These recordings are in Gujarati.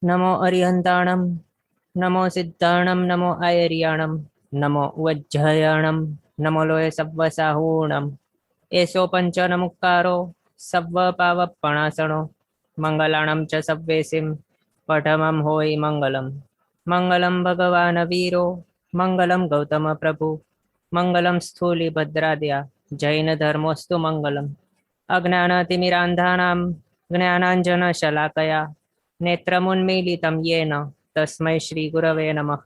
नमो अरिहंताणं नमो सिद्धाणं नमो आयर्याणं नमो वज्रयाणं नमो लोय सव्वसाहूणम् एषो पञ्चनमुक्कारो सव्वपावपणासनो मङ्गलाणं च सव्वेसिं पठमं होयि मङ्गलम् मङ्गलं भगवान् वीरो मङ्गलं गौतमप्रभु मङ्गलं स्थूलिभद्राद्या जैनधर्मोऽस्तु मङ्गलम् अज्ञानतिमिरान्धानां ज्ञानाञ्जनशलाकया नेत्रमुन्मीलितं येन तस्मै શ્રી ગુરવે નમઃ।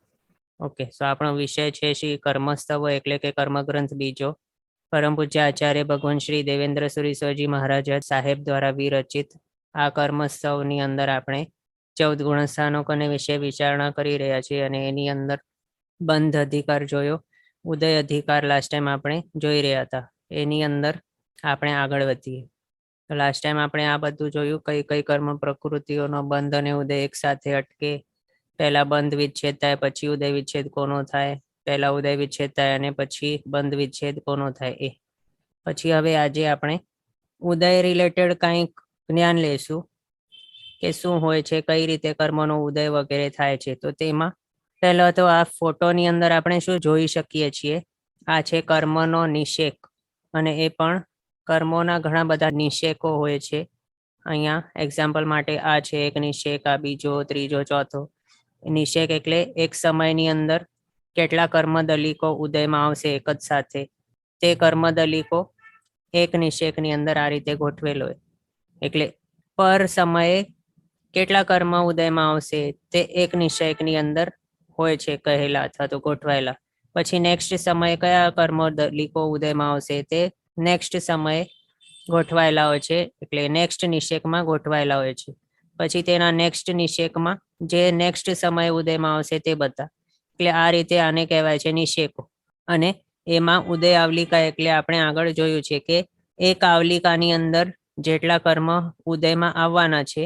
ઓકે, સો આપણો વિષય છે શ્રી કર્મસ્તવ એટલે કે કર્મગ્રંથ બીજો। પરમ પૂજ્ય આચાર્ય ભગવાન શ્રી દેવેન્દ્ર સુરી સ્વાજી મહારાજ સાહેબ દ્વારા વિરચિત આ કર્મસ્તવની અંદર આપણે 14 ગુણસ્થાનકોને વિશે વિચારણા કરી રહ્યા છીએ અને એની અંદર બંધ અધિકાર જોયો, ઉદય અધિકાર લાસ્ટ ટાઈમ આપણે જોઈ રહ્યા હતા। એની અંદર આપણે આગળ વધીએ। લાસ્ટ ટાઈમ આપણે આ બધું જોયું, કઈ કઈ કર્મ પ્રકૃતિઓનો બંધ અને ઉદય એક સાથે અટકે, પહેલા બંધ વિચ્છેદ થાય પછી ઉદય વિચ્છેદ કોનો થાય, પહેલા ઉદય વિચ્છેદ થાય અને પછી બંધ વિચ્છેદ કોનો થાય એ પછી હવે આજે આપણે ઉદય રિલેટેડ કંઈક જ્ઞાન લેશું કે શું હોય છે, કઈ રીતે કર્મનો ઉદય વગેરે થાય છે। તો તેમાં પહેલા તો આ ફોટોની અંદર આપણે શું જોઈ શકીએ છીએ, આ છે કર્મનો નિષેક અને એ પણ કર્મોના ઘણા બધા નિષેકો હોય છે। અહીંયા એક્ઝામ્પલ માટે આ છે એક નિષેક, આ બીજો, ત્રીજો, ચોથો। નિષેક એટલે એક સમયની અંદર કેટલા કર્મ દલિકો ઉદયમાં આવશે એક જ સાથે, તે કર્મ દલિકો એક નિષેકની અંદર આ રીતે ગોઠવેલો હોય, એટલે પર સમયે કેટલા કર્મ ઉદયમાં આવશે તે એક નિષેકની અંદર હોય છે કહેલા અથવા તો ગોઠવાયેલા। પછી નેક્સ્ટ સમયે કયા કર્મ દલિકો ઉદયમાં આવશે તે નેક્સ્ટ સમયે ગોઠવાયેલા હોય છે, એટલે નેક્સ્ટ નિષેકમાં ગોઠવાયેલા હોય છે। પછી તેના નેક્સ્ટ નિષેકમાં જે નેક્સ્ટ સમય ઉદયમાં આવશે તે બધા, એટલે આ રીતે આને કહેવાય છે નિષેકો। અને એમાં ઉદય આવલિકા એટલે આપણે આગળ જોયું છે કે એક આવલિકાની અંદર જેટલા કર્મ ઉદયમાં આવવાના છે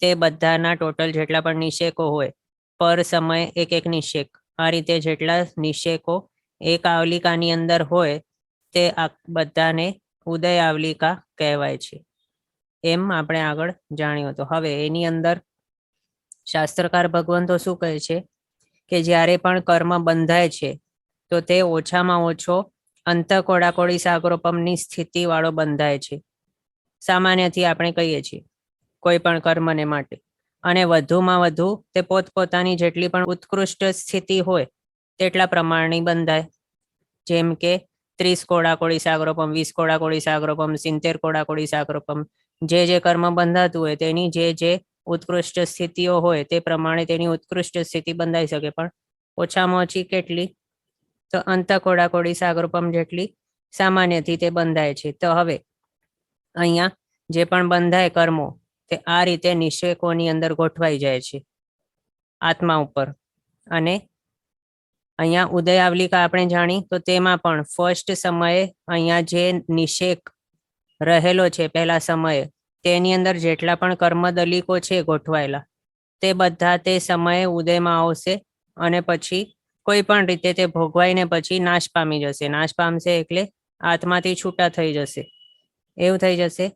તે બધાના ટોટલ જેટલા પણ નિષેકો હોય, પર સમય એક એક નિષેક, આ રીતે જેટલા નિષેકો એક આવલિકાની અંદર હોય તે બધાને ઉદય આવલિકા કહેવાય છે, એમ આપણે આગળ જાણ્યું હતું। હવે એની અંદર શાસ્ત્રકાર ભગવંતો શું કહે છે કે જ્યારે પણ કર્મ બંધાય છે તો તે ઓછામાં ઓછો અંતકોડાકોડી સાગરોપમની સ્થિતિ વાળો બંધાય છે, સામાન્યથી આપણે કહીએ છીએ કોઈ પણ કર્મને માટે। અને વધુમાં વધુ તે પોતપોતાની જેટલી પણ ઉત્કૃષ્ટ સ્થિતિ હોય તેટલા પ્રમાણની બંધાય, જેમ કે 30 કોડાકોડી સાગરોપમ, 20 કોડાકોડી સાગરોપમ, 70 કોડાકોડી સાગરોપમ, જે કર્મ બંધાતું હોય તેની જે ઉત્કૃષ્ટ સ્થિતિઓ હોય તે પ્રમાણે તેની ઉત્કૃષ્ટ સ્થિતિ બંધાઈ શકે, પણ ઓછામાં ઓછી કેટલી, તો અંતકોડાકોડી સાગરોપમ જેટલી સામાન્યથી તે બંધાય છે। તો હવે અહીંયા જે પણ બંધાય કર્મો તે આ રીતે નિષેકોની અંદર ગોઠવાઈ જાય છે આત્મા ઉપર। અને અહીંયા ઉદય આવલિકા આપણે જાણી તો તેમાં પણ ફર્સ્ટ સમયે અહીંયા જે નિષેક રહેલો છે પહેલા સમયે તેની અંદર જેટલા પણ કર્મ દલિકો છે ગોઠવાયેલા તે બધા તે સમયે ઉદયમાં આવશે અને પછી કોઈ પણ રીતે તે ભોગવાઈને પછી નાશ પામી જશે। નાશ પામશે એટલે આત્માથી છૂટા થઈ જશે, એવું થઈ જશે।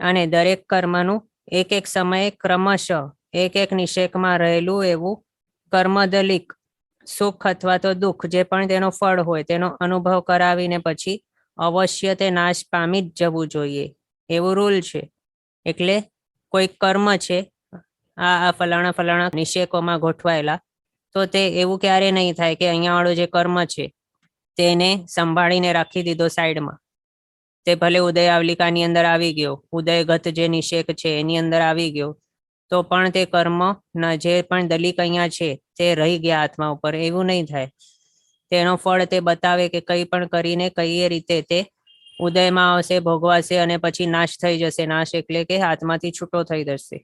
અને દરેક કર્મનું એક એક સમયે ક્રમશઃ એક એક નિષેકમાં રહેલું એવું કર્મદલિક સુખ અથવા તો દુઃખ જે પણ તેનો ફળ હોય તેનો અનુભવ કરાવીને પછી અવશ્ય તે નાશ પામી જ જવું જોઈએ, એવું રૂલ છે। એટલે કોઈ કર્મ છે આ ફલાણા ફલાણા નિષેકોમાં ગોઠવાયેલા, તો તે એવું ક્યારે નહીં થાય કે અહીંયા વાળું જે કર્મ છે તેને સંભાળીને રાખી દીધો સાઈડમાં, તે ભલે ઉદય આવલિકાની અંદર આવી ગયો, ઉદયગત જે નિષેક છે એની અંદર આવી ગયો, તો પણ તે કર્મ જે પણ દલિક અહીંયા છે તે રહી ગયા આત્મા ઉપર, એવું નહીં થાય। તેનો ફળ તે બતાવે કે કઈ પણ કરીને કઈ રીતે તે ઉદયમાં આવશે, ભોગવાશે અને પછી નાશ થઈ જશે। નાશ એટલે કે આત્માથી છૂટો થઈ જશે,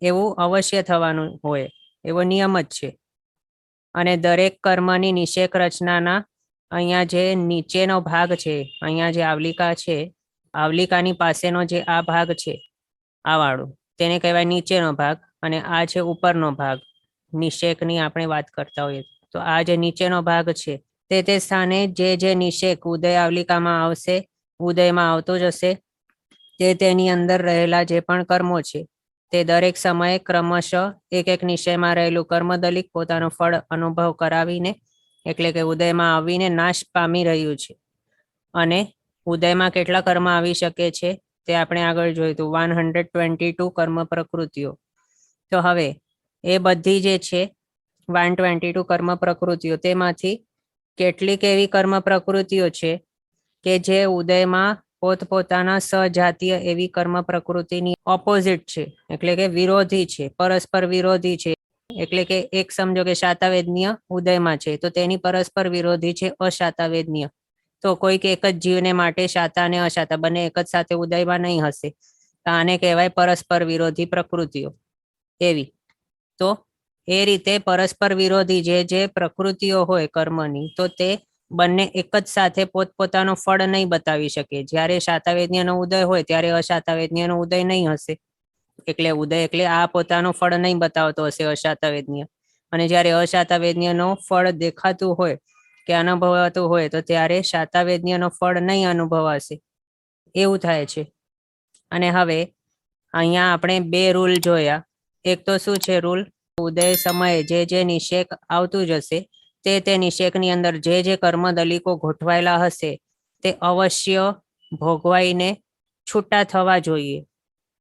એવું અવશ્ય થવાનું હોય, એવો નિયમ જ છે। અને દરેક કર્મની નિષેક રચનાના અહીંયા જે નીચેનો ભાગ છે, અહીંયા જે આવલિકા છે, આવલિકાની પાસેનો જે આ ભાગ છે આ વાળું તેને કહેવાય નીચેનો ભાગ, અને આ છે ઉપરનો ભાગ। નિષેકની આપણે વાત કરતા હોઈએ તો આ જે નીચેનો ભાગ છે તે સ્થાને જે નિષેક ઉદય આવલિકામાં આવશે, ઉદયમાં આવતો જશે, તે તેની અંદર રહેલા જે પણ કર્મો છે તે દરેક સમયે ક્રમશઃ એક એક નિશ્ચયમાં રહેલું કર્મદલિક પોતાનું ફળ અનુભવ કરાવીને એટલે કે ઉદયમાં આવીને નાશ પામી રહ્યું છે. અને ઉદયમાં કેટલા કર્મ આવી શકે છે તે આપણે આગળ જોયું હતું, 122 કર્મ પ્રકૃતિઓ. તો હવે એ બધી જે છે 122 કર્મ પ્રકૃતિઓ, તેમાંથી કેટલીક એવી કર્મ પ્રકૃતિઓ છે કે જે ઉદયમાં પોતપોતાના સજાતીય એવી કર્મ પ્રકૃતિની ઓપોઝિટ છે, એટલે કે વિરોધી છે, પરસ્પર વિરોધી છે. એટલે કે એક સમજો કે શાતાવેદનીય ઉદયમાં છે તો તેની પરસ્પર વિરોધી છે અશાતાવેદનીય. તો કોઈક એક જ જીવને માટે શાતા અને અશાતા બંને એક જ સાથે ઉદયમાં નહીં હશે, તો આને કહેવાય પરસ્પર વિરોધી પ્રકૃતિઓ એવી. તો એ રીતે પરસ્પર વિરોધી જે પ્રકૃતિઓ હોય કર્મની, તો તે બંને એક જ સાથે પોતપોતાનો ફળ નહીં બતાવી શકે. જ્યારે શાતાવેદનીયનો ઉદય હોય ત્યારે અશાતાવેદનીયનો ઉદય નહીં હશે, એટલે ઉદય એટલે આ પોતાનું ફળ નહીં બતાવતો હશે અશાતાવેદનીય. અને જ્યારે અશાતાવેદનીયનો ફળ દેખાતું હોય કે અનુભવાતું હોય તો ત્યારે શાતાવેદનીયનો ફળ નહીં અનુભવાશે, એવું થાય છે. અને હવે અહીંયા આપણે બે રૂલ જોયા. એક તો શું છે રૂલ, ઉદય સમયે જે નિષેક આવતું જશે તે નિષેકની અંદર જે કર્મ દલિકો ગોઠવાયેલા હશે તે અવશ્ય ભોગવાઈને છૂટા થવા જોઈએ.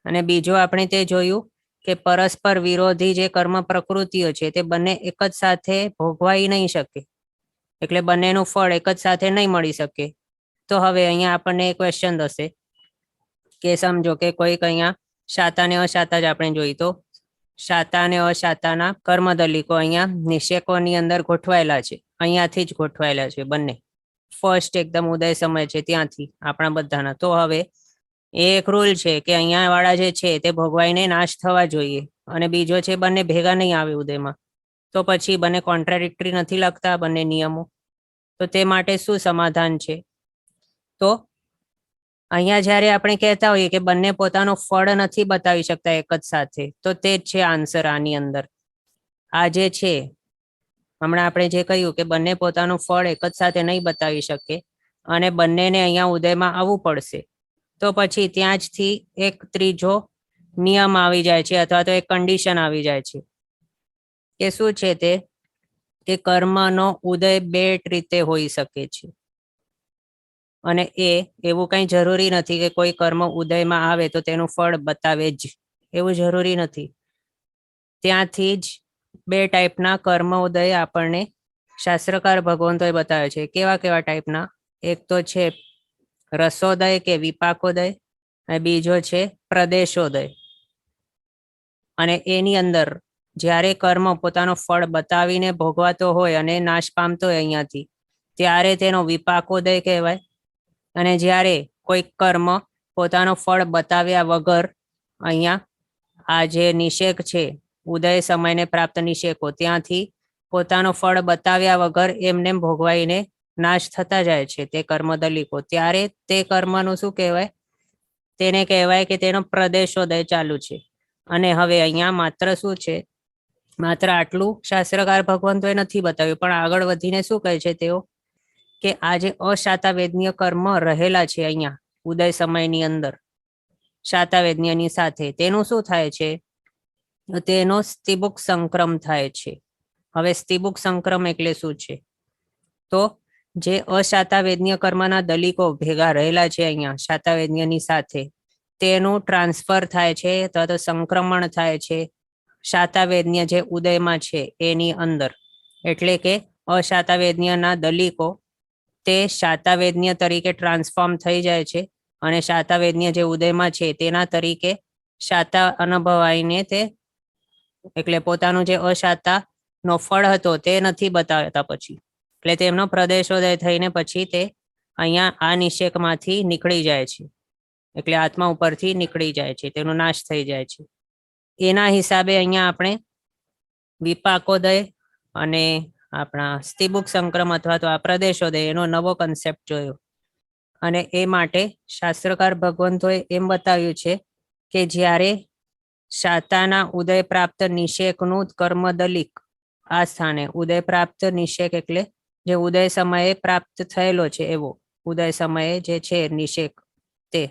અને બીજો આપણે તે જોયું કે પરસ્પર વિરોધી જે કર્મ પ્રકૃતિઓ છે તે બંને એક જ સાથે ભોગવાઈ નહીં શકે, એટલે બંનેનું ફળ એક જ સાથે નહીં મળી શકે. તો હવે અહીંયા આપણને ક્વેશ્ચન થશે કે સમજો કે કોઈક અહીંયા શાતા ને અશાતા જ આપણે જોઈ, તો શાતા અને અશાતાના કર્મદલિકો અહીંયા નિષેકોની અંદર ગોઠવાયેલા છે, અહીંયાથી જ ગોઠવાયેલા છે બંને. ફર્સ્ટ એકદમ ઉદય સમય છે ત્યાંથી આપણા બધાના. તો હવે એક રૂલ છે કે અહીંયા વાળા જે છે તે ભોગવાઈને નાશ થવા જોઈએ, અને બીજો છે બંને ભેગા નહીં આવે ઉદયમાં. તો પછી બંને કોન્ટ્રાડિક્ટરી નથી લાગતા બંને નિયમો? તો તે માટે શું સમાધાન છે? તો અહીંયા જ્યારે આપણે કહેતા હોઈએ કે બંને પોતાનું ફળ નથી બતાવી શકતા એક જ સાથે, તો તે જ છે આન્સર આની અંદર. આ જે છે હમણાં આપણે જે કહ્યું કે બંને પોતાનું ફળ એક જ સાથે નહીં બતાવી શકે અને બંનેને અહીંયા ઉદયમાં આવવું પડશે, તો પછી ત્યાં જથી એક ત્રીજો નિયમ આવી જાય છે, અથવા તો એક કન્ડિશન આવી જાય છે કે શું છે તે, કે કર્મનો ઉદય બે રીતે હોઈ શકે છે. અને એવું કંઈ જરૂરી નથી કે કોઈ કર્મ ઉદયમાં આવે તો તેનું ફળ બતાવે જ, એવું જરૂરી નથી. ત્યાંથી જ બે ટાઈપના કર્મ ઉદય આપણને શાસ્ત્રકાર ભગવંતોએ બતાવે છે. કેવા કેવા ટાઈપના? એક તો છે રસોદય કે વિપાકોદય, અને બીજો છે પ્રદેશોદય. અને એની અંદર જ્યારે કર્મ પોતાનો ફળ બતાવીને ભોગવાતો હોય અને નાશ પામતો હોય અહીંયાથી, ત્યારે તેનો વિપાકોદય કહેવાય. અને જ્યારે કોઈ કર્મ પોતાનો ફળ બતાવ્યા વગર અહીંયા આ જે નિષેક છે ઉદય સમયને પ્રાપ્ત નિષેકો, ત્યાંથી પોતાનો ફળ બતાવ્યા વગર એમને ભોગવાઈને નાશ થતા જાય છે તે કર્મદલિકો, ત્યારે તે કર્મનું શું કહેવાય? તેને કહેવાય કે તેનો પ્રદેશોદય ચાલુ છે. અને હવે અહીંયા માત્ર શું છે, માત્ર આટલું શાસ્ત્રકાર ભગવંતોએ નથી બતાવ્યું, પણ આગળ વધીને શું કહે છે તેઓ, કે આ જે અશાતાવેદનીય કર્મ રહેલા છે અહીંયા ઉદય સમયની અંદર શાતાવેદનીયની સાથે, તેનું શું થાય છે? તેનો સ્તિબુક સંક્રમ થાય છે. હવે સ્તિબુક સંક્રમ એટલે શું છે? તો જે અશાતાવેદનીય કર્મના દલિકો ભેગા રહેલા છે અહીંયા શાતાવેદનીયની સાથે, તેનું ટ્રાન્સફર થાય છે અથવા તો સંક્રમણ થાય છે શાતાવેદનીય જે ઉદયમાં છે એની અંદર. એટલે કે અશાતાવેદનીયના દલિકો તે શાતાવેદનીય તરીકે ટ્રાન્સફોર્મ થઈ જાય છે, અને શાતાવેદનીય જે ઉદયમાં છે તેના તરીકે શાતા અનુભવાઈને તે, એટલે પોતાનું જે અશાતા નો ફળ હતો તે નથી બતાવતા પછી, એટલે તેમનો પ્રદેશોદય થઈને પછી તે અહીંયા આ નિષેકમાંથી નીકળી જાય છે, એટલે આત્મા ઉપરથી નીકળી જાય છે, તેનો નાશ થઈ જાય છે. એના હિસાબે અહીંયા આપણે વિપાકોદય અને આપણા સ્તિબુક સંક્રમ અથવા તો આ પ્રદેશોદય એનો નવો કન્સેપ્ટ જોયો. અને એ માટે શાસ્ત્રકાર ભગવંતોએ એમ બતાવ્યું છે કે જ્યારે શાતાના ઉદય પ્રાપ્ત નિષેકનું કર્મદલિક આ સ્થાને, ઉદય પ્રાપ્ત નિષેક એટલે જે ઉદય સમયે પ્રાપ્ત થયેલો છે એવો ઉદય સમયે જે છે નિષેક, તે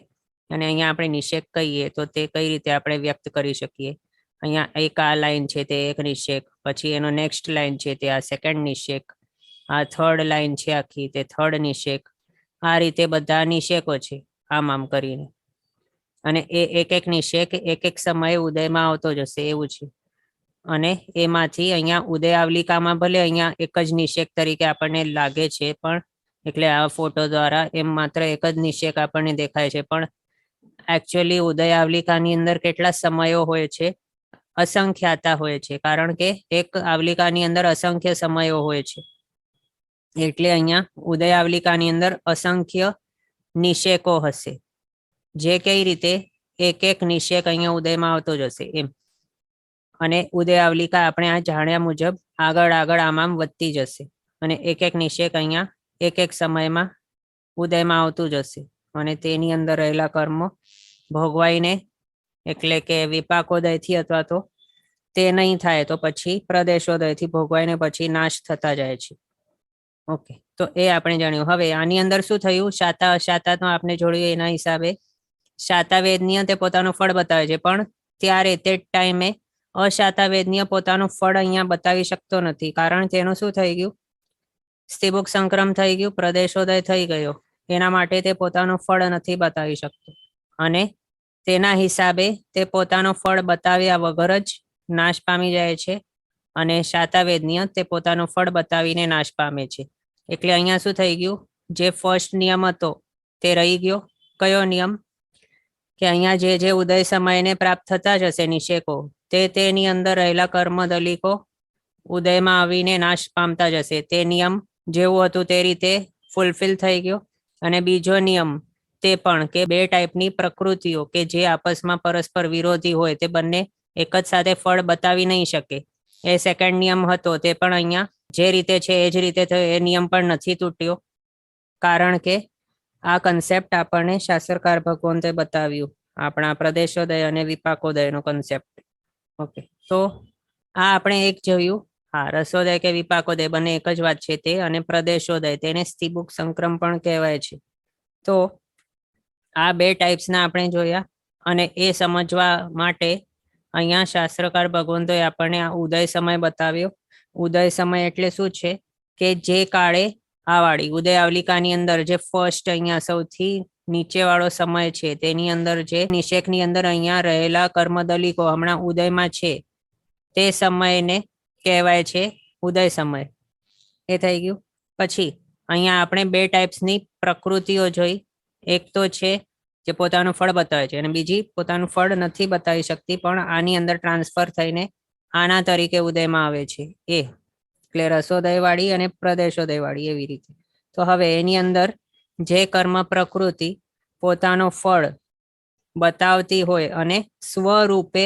અને અહીંયા આપણે નિષેક કહીએ તો તે કઈ રીતે આપણે વ્યક્ત કરી શકીએ? અહીંયા એક આ લાઈન છે તે એક નિષેક, પછી એનો નેક્સ્ટ લાઈન છે તે આ સેકન્ડ નિષેક, આ થર્ડ લાઈન છે આખી તે થર્ડ નિષેક. આ રીતે બધા નિષેકો છે આમ આમ કરીને, અને એ એક એક નિષેક એક એક સમયે ઉદયમાં આવતો જશે એવું છે. અને એમાંથી અહીંયા ઉદય આવલિકામાં ભલે અહીંયા એક જ નિષેક તરીકે આપણને લાગે છે, પણ એટલે આ ફોટો દ્વારા એમ માત્ર એક જ નિષેક આપણને દેખાય છે, પણ એકચ્યુઅલી ઉદય આવલિકાની અંદર કેટલા સમયો હોય છે? અસંખ્યાતા હોય છે, કારણ કે એક આવલિકાની અંદર અસંખ્ય સમયો હોય છે. એટલે અહીંયા ઉદય આવલિકાની અંદર અસંખ્ય નિષેકો હશે, જે કઈ રીતે એક એક નિષેક અહીંયા ઉદયમાં આવતો જશે એમ. અને ઉદય આવલિકા આપણે આ જાણ્યા મુજબ આગળ આગળ આમ વધતી જશે, અને એક એક નિષેક અહીંયા એક એક સમયમાં ઉદયમાં આવતું જશે, અને તેની અંદર રહેલા કર્મો ભોગવાઈને, એટલે કે વિપાકોદયથી અથવા તો તે નહીં થાય તો પછી પ્રદેશોદયથી ભોગવાઈને પછી નાશ થતા જાય છે. ઓકે, તો એ આપણે જાણ્યું. હવે આની અંદર શું થયું? શાતા અશાતા તો આપણે જોડ્યું. એના હિસાબે શાતા વેદનીય તે પોતાનું ફળ બતાવે છે, પણ ત્યારે તે ટાઈમે અશાતા વેદનીય પોતાનું ફળ અહીંયા બતાવી શકતો નથી, કારણ તેનું શું થઈ ગયું? સ્થિબુક સંક્રમ થઈ ગયું, પ્રદેશોદય થઈ ગયો, એના માટે તે પોતાનું ફળ નથી બતાવી શકતો, અને તેના હિસાબે તે પોતાનું ફળ બતાવ્યા વગર જ નાશ પામી જાય છે, અને શાતાવેદનીય તે પોતાનું ફળ બતાવીને નાશ પામે છે. એટલે અહીંયા શું થઈ ગયું? જે ફર્સ્ટ નિયમ હતો તે રહી ગયો. કયો નિયમ? કે અહીંયા જે ઉદય સમયને પ્રાપ્ત થતા જશે નિષેકો, તેની અંદર રહેલા કર્મ દલિકો ઉદયમાં આવીને નાશ પામતા જશે. તે નિયમ જેવું હતું તે રીતે ફૂલફિલ થઈ ગયો. અને બીજો નિયમ તે પણ કે બે ટાઈપની પ્રકૃતિઓ કે જે આપસમાં પરસ્પર વિરોધી હોય તે બંને એક જ સાથે ફળ બતાવી નહીં શકે, એ સેકન્ડ નિયમ હતો તે પણ અહીંયા જે રીતે છે એ જ રીતે થયો. એ નિયમ પણ નથી તૂટ્યો, કારણ કે આ કન્સેપ્ટ આપણને શાસ્ત્રકાર ભગવંતે બતાવ્યું, આપણા પ્રદેશોદય અને વિપાકોદયનો કન્સેપ્ટ. ઓકે, તો આ આપણે એક જોયું. હા, રસોદય કે વિપાકોદય બંને એક જ વાત છે તે, અને પ્રદેશોદય તેને સ્થિબુક સંક્રમ પણ કહેવાય છે. તો આ બે ટાઈપ્સના આપણે જોયા, અને એ સમજવા માટે અહીંયા શાસ્ત્રકાર ભગવંતોએ આપણને આ ઉદય સમય બતાવ્યો. ઉદય સમય એટલે શું છે? કે જે કાળે આ વાળી ઉદય આવલિકાની અંદર જે ફર્સ્ટ અહીંયા સૌથી નીચે વાળો સમય છે તેની અંદર જે નિષેકની અંદર અહીંયા રહેલા કર્મદલિકો હમણાં ઉદયમાં છે તે સમયને કહેવાય છે ઉદય સમય. એ થઈ ગયું. પછી અહીંયા આપણે બે ટાઈપ્સની પ્રકૃતિઓ જોઈ. એક તો છે જે પોતાનું ફળ બતાવે છે, અને બીજી પોતાનું ફળ નથી બતાવી શકતી પણ આની અંદર ટ્રાન્સફર થઈને આના તરીકે ઉદયમાં આવે છે, એ એટલે રસોદય વાળી અને પ્રદેશોદય વાળી એવી રીતે. તો હવે એની અંદર જે કર્મ પ્રકૃતિ પોતાનું ફળ બતાવતી હોય અને સ્વરૂપે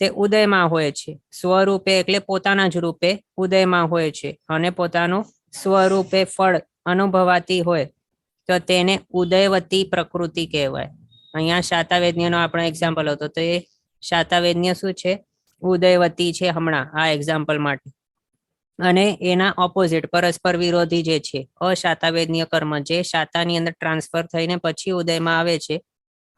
તે ઉદયમાં હોય છે, સ્વરૂપે એટલે પોતાના જ રૂપે ઉદયમાં હોય છે, અને પોતાનું સ્વરૂપે ફળ અનુભવાતી હોય તો તેને ઉદયવતી પ્રકૃતિ કહેવાય. અહીંયા શાતાવેદન્યનો આપણો એક્ઝામ્પલ હતો, તો એ શાતાવેદન્ય શું છે? ઉદયવતી છે હમણાં આ એક્ઝામ્પલ માટે. અને એના ઓપોઝિટ પરસ્પર વિરોધી જે છે અશાતાવેદન્ય કર્મ, જે શાતાની અંદર ટ્રાન્સફર થઈને પછી ઉદયમાં આવે છે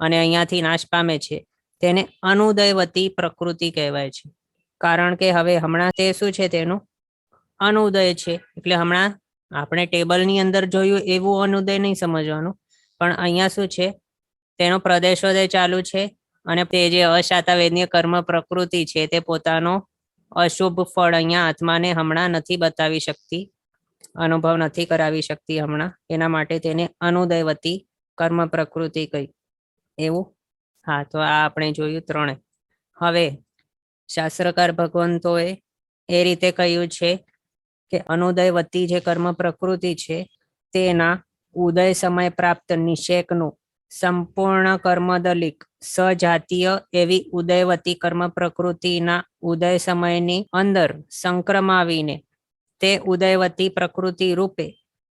અને અહીંયાથી નાશ પામે છે, તેને અનુદયવતી પ્રકૃતિ કહેવાય છે. કારણ કે હવે હમણાં તે શું છે? તેનું અનુદય છે. એટલે હમણાં આપણે ટેબલની અંદર જોયું એવું અનુદય નહીં સમજવાનું, પણ અહીંયા શું છે? તેનો પ્રદેશોદય ચાલુ છે, અને તે જે અશાતાવેદન્ય કર્મ પ્રકૃતિ છે તે પોતાનો અશુભ ફળ અહીંયા આત્માને હમણાં નથી બતાવી શકતી, અનુભવ નથી કરાવી શકતી હમણાં, એના માટે તેને અનુદયવતી કર્મ પ્રકૃતિ કહી. એવું. હા, તો આ આપણે જોયું ત્રણે. હવે શાસ્ત્રકાર ભગવંતોએ એ રીતે કહ્યું છે કે અનુદયવતી જે કર્મ પ્રકૃતિ છે તેના ઉદય સમય પ્રાપ્ત નિષેકનું સંપૂર્ણ કર્મદલિક સજાતીય એવી ઉદયવતી કર્મ પ્રકૃતિના ઉદય સમયની અંદર સંક્રમાવીને તે ઉદયવતી પ્રકૃતિ રૂપે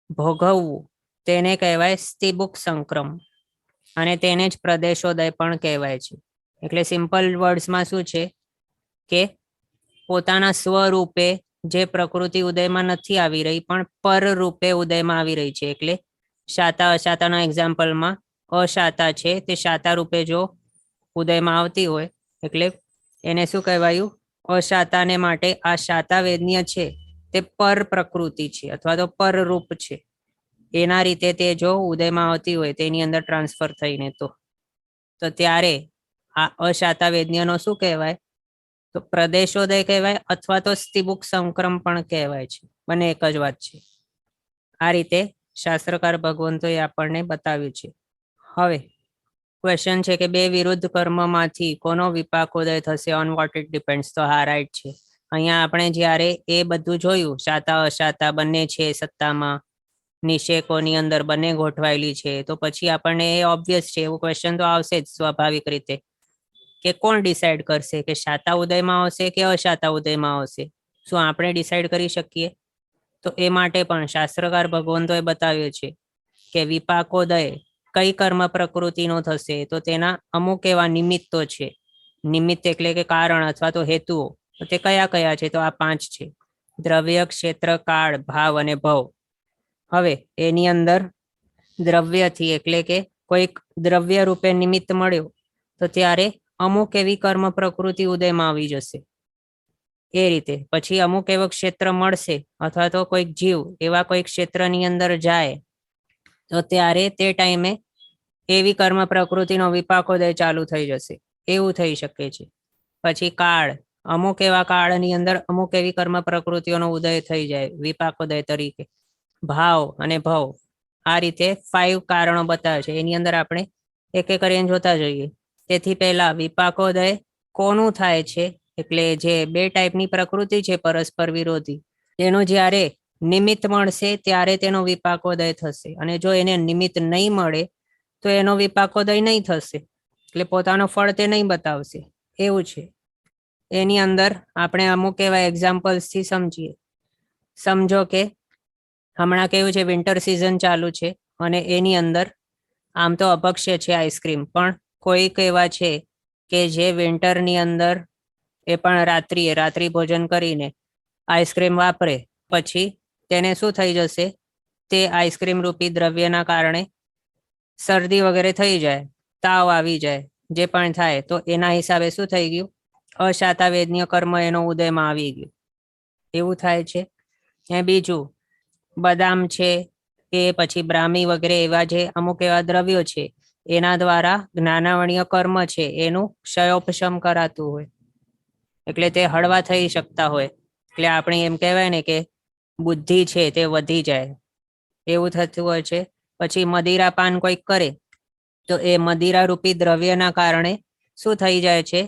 ભોગવવું તેને કહેવાય સ્થિબુક સંક્રમ, અને તેને જ પ્રદેશોદય પણ કહેવાય છે. એટલે સિમ્પલ વર્ડ્સમાં શું છે કે પોતાના સ્વરૂપે જે પ્રકૃતિ ઉદયમાં નથી આવી રહી પણ પર રૂપે ઉદયમાં આવી રહી છે. એટલે શાતા અશાતાના એક્ઝામ્પલમાં અશાતા છે તે શાતા રૂપે જો ઉદયમાં આવતી હોય એટલે એને શું કહેવાયું? અશાતાને માટે આ શાતા વેદન્ય છે તે પર પ્રકૃતિ છે અથવા તો પર રૂપ છે. એના રીતે તે જો ઉદયમાં આવતી હોય તેની અંદર ટ્રાન્સફર થઈને તો ત્યારે આ અશાતા વેદન્યનો શું કહેવાય? તો પ્રદેશોદય કહેવાય અથવા તો સ્થિબુક સંક્રમ પણ કહેવાય છે. બંને એક જ વાત છે. આ રીતે શાસ્ત્રકાર ભગવંતોએ આપણને બતાવ્યું છે. હવે ક્વેશ્ચન છે કે બે વિરુદ્ધ કર્મમાંથી કોનો વિપાકોદય થશે? On what it depends. તો હા, રાઈટ છે. અહીંયા આપણે જ્યારે એ બધું જોયું, શાતા અશાતા બંને છે સત્તામાં, નિષેકોની અંદર બંને ગોઠવાયેલી છે, તો પછી આપણને એ ઓબ્વિયસ છે એવું ક્વેશ્ચન તો આવશે જ સ્વાભાવિક રીતે કે કોણ ડિસાઈડ કરશે કે શાતા ઉદયમાં આવશે કે અશાતા ઉદયમાં આવશે? શું આપણે ડિસાઈડ કરી શકીએ? તો એ માટે પણ શાસ્ત્રકાર ભગવંતોએ બતાવ્યું છે કે વિપાકોદય કઈ કર્મ પ્રકૃતિનો થશે? તો તેના અમુક એવા નિમિત્તો છે. નિમિત્ત એટલે કે કારણ અથવા તો હેતુઓ. તો તે કયા કયા છે? તો આ 5 છે: દ્રવ્ય, ક્ષેત્ર, કાળ, ભાવ અને ભવ. હવે એની અંદર દ્રવ્યથી એટલે કે કોઈક દ્રવ્ય રૂપે નિમિત્ત મળ્યો તો ત્યારે અમુક એવી કર્મ પ્રકૃતિ ઉદયમાં આવી જશે. એ રીતે પછી અમુક એવો ક્ષેત્ર મળશે અથવા તો કોઈક જીવ એવા કોઈક ક્ષેત્રની અંદર જાય તો ત્યારે તે ટાઈમે એવી કર્મ પ્રકૃતિનો વિપાકોદય ચાલુ થઈ જશે. એવું થઈ શકે છે. પછી કાળ, અમુક એવા કાળની અંદર અમુક એવી કર્મ પ્રકૃતિઓનો ઉદય થઈ જાય વિપાકોદય તરીકે. ભાવ અને ભવ, આ રીતે 5 કારણો બતાવે છે. એની અંદર આપણે એક એક કરીને જોતા જઈએ. તેથી પહેલા વિપાકોદય કોનું થાય છે? એટલે જે બે ટાઈપની પ્રકૃતિ છે પરસ્પર વિરોધી, તેનું જ્યારે નિમિત્ત મળશે ત્યારે તેનો વિપાકોદય થશે. અને જો એને નિમિત્ત નહીં મળે તો એનો વિપાકોદય નહીં થશે. એટલે પોતાનો ફળ તે નહીં બતાવશે. એવું છે. એની અંદર આપણે અમુક એવા એક્ઝામ્પલ્સથી સમજીએ. સમજો કે હમણાં કેવું છે, વિન્ટર સિઝન ચાલુ છે અને એની અંદર આમ તો અભક્ષ્ય છે આઈસ્ક્રીમ, પણ કોઈક એવા છે કે જે વિન્ટરની અંદર એ પણ રાત્રિ ભોજન કરીને આઈસ્ક્રીમ વાપરે, પછી તેને શું થઈ જશે? તે આઈસ્ક્રીમ રૂપી દ્રવ્યના કારણે શરદી વગેરે થઈ જાય, તાવ આવી જાય, જે પણ થાય તો એના હિસાબે શું થઈ ગયું? અશાતા વેદન્ય કર્મ એનો ઉદયમાં આવી ગયું. એવું થાય છે. એ બીજું બદામ છે કે પછી બ્રાહ્મી વગેરે એવા જે અમુક એવા દ્રવ્યો છે એના દ્વારા જ્ઞાનાવણીય કર્મ છે એનું ક્ષયોપશમ કરાતું હોય, એટલે તે હળવા થઈ શકતા હોય. એટલે આપણે એમ કહેવાય ને કે બુદ્ધિ છે તે વધી જાય, એવું થતું હોય છે. પછી મદિરાપાન કોઈક કરે તો એ મદિરા રૂપી દ્રવ્યના કારણે શું થઈ જાય છે?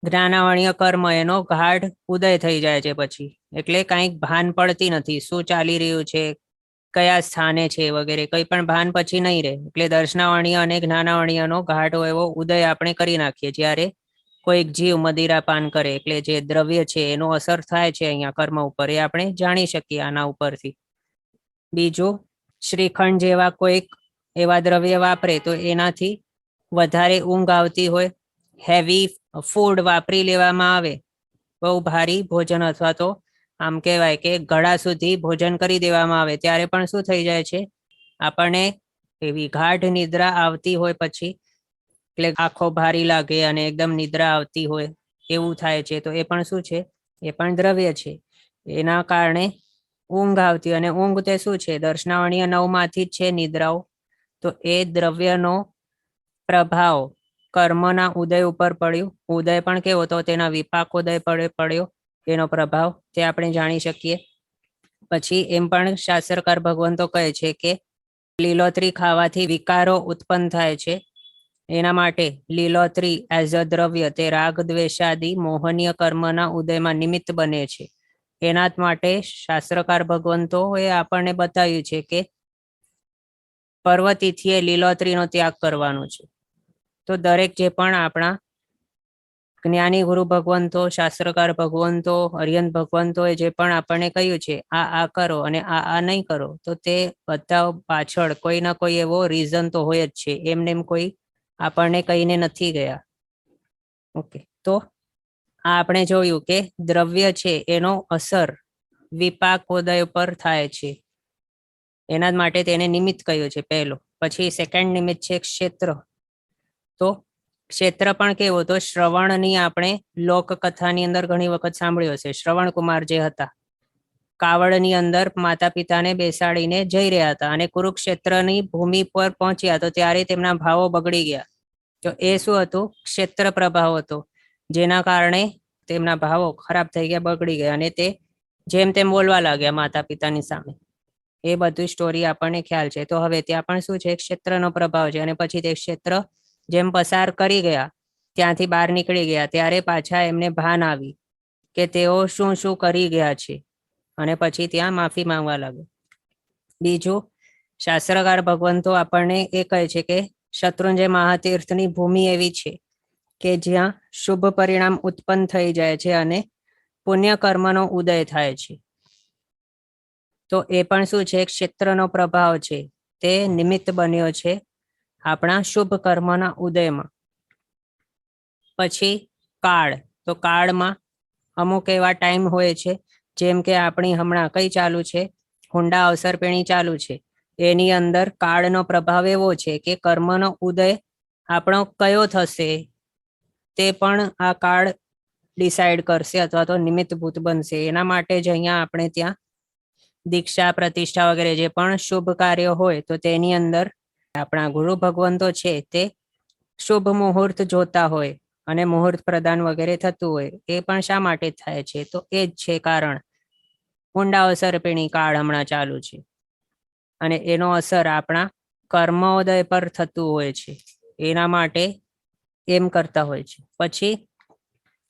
જ્ઞાનાવણીય કર્મ એનો ગાઢ ઉદય થઈ જાય છે પછી. એટલે કાંઈક ભાન પડતી નથી શું ચાલી રહ્યું છે, કયા સ્થાને છે વગેરે કંઈ પણ ભાન પછી નહીં રહે. એટલે દર્શનાવણીય અને જ્ઞાનાવણીયનો ગાઢો એવો ઉદય આપણે કરી નાખીએ જ્યારે કોઈક જીવ મદિરાપાન કરે. એટલે જે દ્રવ્ય છે એનો અસર થાય છે અહીંયા કર્મ ઉપર, એ આપણે જાણી શકીએ આના ઉપરથી. બીજું, શ્રીખંડ જેવા કોઈક એવા દ્રવ્ય વાપરે તો એનાથી વધારે ઊંઘ આવતી હોય, હેવી ફૂડ વાપરી લેવામાં આવે, બહુ ભારી ભોજન અથવા તો આમ કહેવાય કે ગળા સુધી ભોજન કરી દેવામાં આવે, ત્યારે પણ શું થઈ જાય છે? આપણને એવી ગાઢ નિદ્રા આવતી હોય પછી, એટલે આંખો ભારી લાગે અને એકદમ નિદ્રા આવતી હોય એવું થાય છે. તો એ પણ શું છે? એ પણ દ્રવ્ય છે. એના કારણે ઊંઘ આવતી, અને ઊંઘ તે શું છે? દર્શનાવણીય 9માંથી જ છે નિદ્રાઓ. તો એ દ્રવ્યનો પ્રભાવ કર્મના ઉદય ઉપર પડ્યું. ઉદય પણ કેવો? તો તેના વિપાકોદય પડ્યો, એનો પ્રભાવ તે આપણે જાણી શકીએ. પછી એમ પણ શાસ્ત્રકાર ભગવંતો કહે છે કે લીલોતરી ખાવાથી વિકારો ઉત્પન્ન થાય છે. એના માટે લીલોતરી એઝ અ દ્રવ્ય તે રાગ દ્વેષાદી મોહનીય કર્મના ઉદયમાં નિમિત્ત બને છે. એના માટે શાસ્ત્રકાર ભગવંતોએ આપણને બતાવ્યું છે કે પર્વતિથિએ લીલોતરીનો ત્યાગ કરવાનો છે. તો દરેક જે પણ આપણા જ્ઞાની ગુરુ ભગવંતો, શાસ્ત્રકાર ભગવંતો, અર્યંત ભગવંતોએ જે પણ આપણને કહ્યું છે આ કરો અને આ નહીં કરો, તો તે બધા પાછળ કોઈ ના કોઈ એવો રીઝન તો હોય જ છે. એમને એમ કોઈ આપણને કહીને નથી ગયા. ઓકે, તો આ આપણે જોયું કે દ્રવ્ય છે એનો અસર વિપાકોદય પર થાય છે. એના માટે તેને નિમિત્ત કહ્યું છે પહેલો. પછી સેકન્ડ નિમિત્ત છે ક્ષેત્ર. તો ક્ષેત્ર પણ કેવો, તો શ્રવણની આપણે લોકકથાની અંદર ઘણી વખત સાંભળ્યો છે. શ્રવણ કુમાર જે હતા, કાવડની અંદર માતા પિતાને બેસાડીને જઈ રહ્યા હતા અને કુરુક્ષેત્રની ભૂમિ પર પહોંચ્યા તો ત્યારે તેમના ભાવો બગડી ગયા. તો એ શું હતું? ક્ષેત્ર પ્રભાવ હતો, જેના કારણે તેમના ભાવો ખરાબ થઈ ગયા, બગડી ગયા અને તે જેમ તેમ બોલવા લાગ્યા માતા પિતાની સામે. એ બધી સ્ટોરી આપણને ખ્યાલ છે. તો હવે ત્યાં પણ શું છે? ક્ષેત્રનો પ્રભાવ છે. અને પછી તે ક્ષેત્ર જેમ પસાર કરી ગયા, ત્યાંથી બહાર નીકળી ગયા, ત્યારે પાછા એમને ભાન આવી કે તેઓ શું શું કરી ગયા છે અને પછી ત્યાં માફી માંગવા લાગ્યા. બીજું, શાસ્ત્રકાર ભગવંતો આપણને એ કહે છે કે શત્રુંજય મહાતીર્થની ભૂમિ એવી છે કે જ્યાં શુભ પરિણામ ઉત્પન્ન થઈ જાય છે અને પુણ્ય કર્મનો ઉદય થાય છે. તો એ પણ શું છે? ક્ષેત્રનો પ્રભાવ છે. તે નિમિત્ત બન્યો છે આપણા શુભ કર્મના ઉદયમાં. પછી કાળ. તો કાળમાં અમુક એવા ટાઈમ હોય છે, જેમ કે આપણી હમણાં કઈ ચાલુ છે? હુંડા અવસરપેણી ચાલુ છે. એની અંદર કાળનો પ્રભાવ એવો છે કે કર્મનો ઉદય આપણો કયો થશે તે પણ આ કાળ ડિસાઈડ કરશે અથવા તો નિમિત્તભૂત બનશે. એના માટે જ અહીંયા આપણે ત્યાં દીક્ષા, પ્રતિષ્ઠા વગેરે જે પણ શુભ કાર્ય હોય તો તેની અંદર આપણા ગુરુ ભગવંતો છે તે શુભ મુહૂર્ત જોતા હોય અને મુહૂર્ત પ્રદાન વગેરે થતું હોય. એ પણ શા માટે થાય છે? તો એ જ છે કારણ. ઊંડા અવસરપેણી કાળ હમણાં ચાલુ છે અને એનો અસર આપણા કર્મોદય પર થતું હોય છે. એના માટે એમ કરતા હોય છે. પછી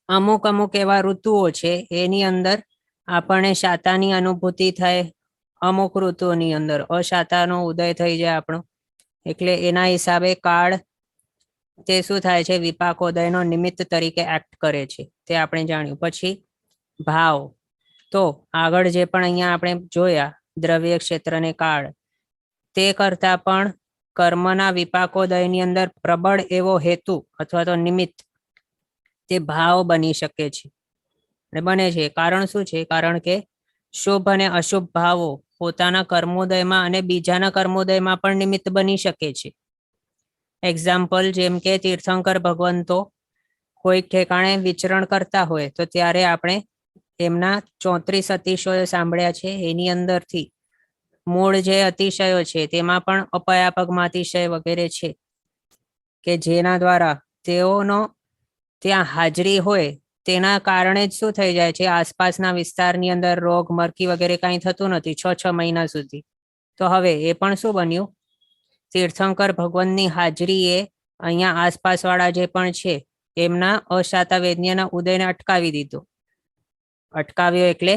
અમુક અમુક એવા ઋતુઓ છે, એની અંદર આપણને શાતાની અનુભૂતિ થાય. અમુક ઋતુઓની અંદર અશાતાનો ઉદય થઈ જાય આપણો. એટલે એના હિસાબે કાળ તે શું થાય છે? વિપાકોદયનો નિમિત્ત તરીકે એક્ટ કરે છે. તે આપણે જાણ્યું. પછી ભાવ. તો આગળ જે પણ અહીંયા આપણે જોયા દ્રવ્ય, ક્ષેત્ર અને કાળ, તે કરતા પણ કર્મના વિપાકોદયની અંદર પ્રબળ એવો હેતુ અથવા તો નિમિત્ત તે ભાવ બની શકે છે અને બને છે. કારણ શું છે? કારણ કે શુભ અને અશુભ ભાવો પોતાના કર્મોદયમાં અને બીજાના કર્મોદયમાં પણ નિમિત્ત બની શકે છે. એક્ઝામ્પલ, જેમ કે તીર્થંકર ભગવંતો કોઈક ઠેકાણે વિચરણ કરતા હોય તો ત્યારે આપણે એમના 34 અતિશયો સાંભળ્યા છે. એની અંદરથી મૂળ જે અતિશયો છે તેમાં પણ અપયાપગમાં અતિશય વગેરે છે કે જેના દ્વારા તેઓનો ત્યાં હાજરી હોય તેના કારણે જ શું થઈ જાય છે? આસપાસના વિસ્તારની અંદર રોગ, મરકી વગેરે કાંઈ થતું નથી 6 મહિના સુધી. તો હવે એ પણ શું બન્યું? તીર્થંકર ભગવાનની હાજરી એ અહીંયા આસપાસવાળા જે પણ છે એમના અશાતા વેદન્યના ઉદયને અટકાવી દીધો. અટકાવ્યો એટલે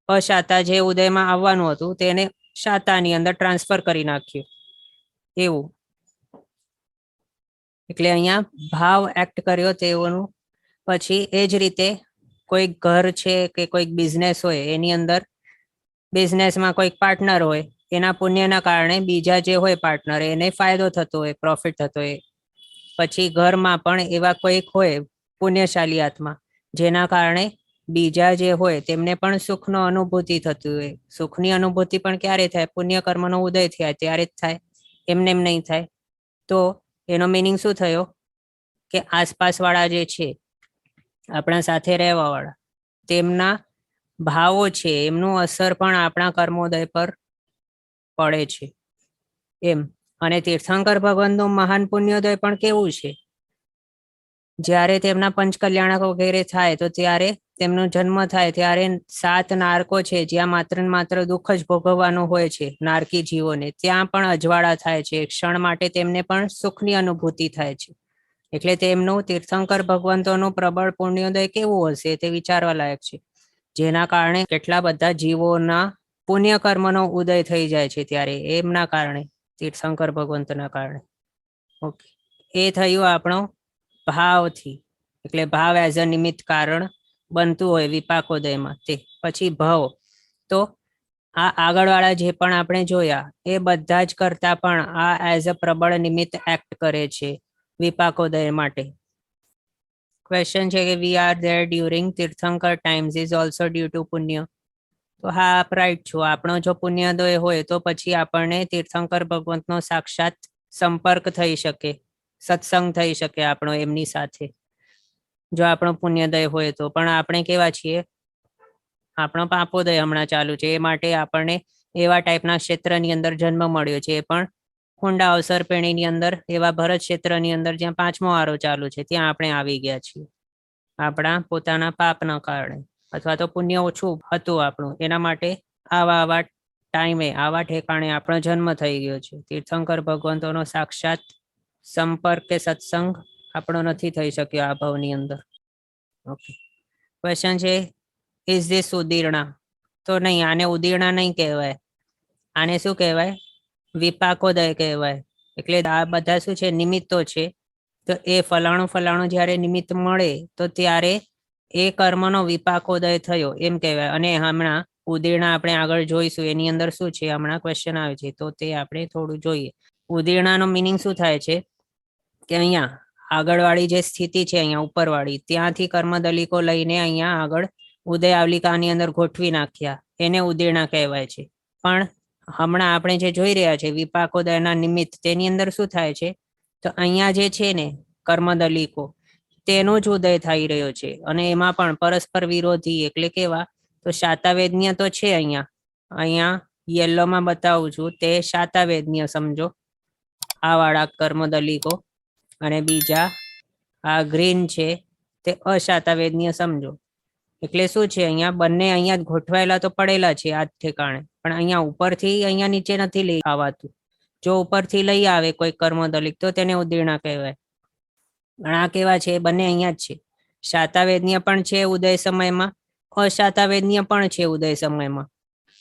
અશાતા જે ઉદયમાં આવવાનું હતું તેને શાતાની અંદર ટ્રાન્સફર કરી નાખ્યું. એવું એટલે અહીંયા ભાવ એક્ટ કર્યો તેઓનું. પછી એ જ રીતે કોઈક ઘર છે કે કોઈક બિઝનેસ હોય, એની અંદર બિઝનેસમાં કોઈક પાર્ટનર હોય, એના પુણ્યના કારણે બીજા જે હોય પાર્ટનર એને ફાયદો થતો હોય, પ્રોફિટ થતો હોય. પછી ઘરમાં પણ એવા કોઈક હોય પુણ્યશાળી આત્મા, જેના કારણે બીજા જે હોય તેમને પણ સુખનો અનુભૂતિ થતી હોય. સુખની અનુભૂતિ પણ ક્યારે થાય? પુણ્ય કર્મનો ઉદય થાય ત્યારે જ થાય, એમને એમ નહીં થાય. તો એનો મિનિંગ શું થયો? કે આસપાસવાળા જે છે આપણા સાથે રહેવા વાળા, તેમના ભાવો છે એમનું અસર પણ આપણા કર્મોદય પર પડે છે એમ. અને તીર્થંકર ભગવાનનું મહાન પુણ્યોદય પણ કેવું છે? જ્યારે તેમના પંચકલ્યાણક વગેરે થાય તો ત્યારે તેમનો જન્મ થાય ત્યારે 7 નારકો છે જ્યાં માત્ર ને માત્ર દુઃખ જ ભોગવવાનું હોય છે નારકી જીવોને, ત્યાં પણ અજવાળા થાય છે. ક્ષણ માટે તેમને પણ સુખની અનુભૂતિ થાય છે. એટલે તેમનું તીર્થંકર ભગવંતોનું પ્રબળ પુણ્યોદય કેવું હશે તે વિચારવા લાયક છે. જેના કારણે કેટલા બધા જીવોના પુણ્ય કર્મનો ઉદય થઈ જાય છે ત્યારે એમના કારણે, તીર્થંકર ભગવંતના કારણે. ઓકે, એ થયું આપણો ભાવથી. એટલે ભાવ એઝ અ નિમિત્ત કારણ બનતું હોય વિપાકોદયમાં તે. પછી ભવ. તો આ આગળવાળા જે પણ આપણે જોયા એ બધા જ કરતા પણ આ એઝ અ પ્રબળ નિમિત્ત એક્ટ કરે છે વિપાકોદય માટે. ક્વેશ્ચન છે કે we are there during Tirthankar times is also due to પુણ્ય. તો હા, રાઈટ છું. આપણો જો પુણ્યોદય હોય તો પછી આપણને તીર્થંકર ભગવંતનો સાક્ષાત સંપર્ક થઈ શકે, સત્સંગ થઈ શકે આપણો એમની સાથે, જો આપણો પુણ્યદય હોય તો. પણ આપણે કેવા છીએ, આપણો પાપોદય હમણાં ચાલુ છે, એ માટે આપણને એવા ટાઈપના ક્ષેત્રની અંદર જન્મ મળ્યો છે. એ પણ કુંડા અવસર પેઢીની અંદર, એવા ભરત ક્ષેત્રની અંદર જ્યાં 5મો આરો ચાલુ છે, ત્યાં આપણે આવી ગયા છીએ આપણા પોતાના પાપના કારણે, અથવા તો પુણ્ય ઓછું હતું આપણું, એના માટે આવા ટાઈમે, આવા ઠેકાણે આપણો જન્મ થઈ ગયો છે. તીર્થંકર ભગવંતોનો સાક્ષાત સંપર્ક કે સત્સંગ આપણો નથી થઈ શક્યો આ ભાવની અંદર. ઓકે, ક્વેશ્ચન છે, ઇઝ ધીસ ઉદીર્ણા? તો નહીં, આને ઉદીર્ણા નહીં કહેવાય, આને શું કહેવાય? વિપાકોદય કહેવાય. એટલે આ બધા શું છે, નિમિત્તો છે. તો એ ફલાણું ફલાણું જ્યારે નિમિત્ત મળે તો ત્યારે એ કર્મનો વિપાકોદય થયો એમ કહેવાય. અને હમણાં ઉદીર્ણા આપણે આગળ જોઈશું, એની અંદર શું છે, હમણાં ક્વેશ્ચન આવે છે, તો તે આપણે થોડું જોઈએ. ઉદીર્ણાનો મિનિંગ શું થાય છે કે અહીંયા આગળવાળી જે સ્થિતિ છે, અહીંયા ઉપરવાળી, ત્યાંથી કર્મદલિકો લઈને અહીંયા આગળ ઉદય આવલિકાની અંદર ગોઠવી નાખ્યા, એને ઉદીર્ણા કહેવાય છે. પણ હમણાં આપણે જે જોઈ રહ્યા છે વિપાકોદયના નિમિત્ત, તેની અંદર શું થાય છે, તો અહીંયા જે છે ને કર્મદલિકો, તેનો જ ઉદય થઈ રહ્યો છે. અને એમાં પણ પરસ્પર વિરોધી, એટલે કેવા, તો શાતાવેદન્ય તો છે. અહીંયા યલોમાં બતાવું છું, તે શાતાવેદન્ય સમજો, આ વાળા કર્મદલિકો, અને બીજા આ ગ્રીન છે તે અશાતાવેદન્ય સમજો. એટલે શું છે, અહીંયા બંને અહીંયા જ ગોઠવાયેલા તો પડેલા છે આ જ ઠેકાણે, પણ અહીંયા ઉપરથી અહીંયા નીચે નથી લઈ આવવાતું. જો ઉપરથી લઈ આવે કોઈ કર્મદલિક તો તેને ઉદીર્ણા કહેવાય. આ કેવા છે, બંને અહીંયા જ છે. શાતાવેદન્ય પણ છે ઉદય સમયમાં, અશાતાવેદન્ય પણ છે ઉદય સમયમાં,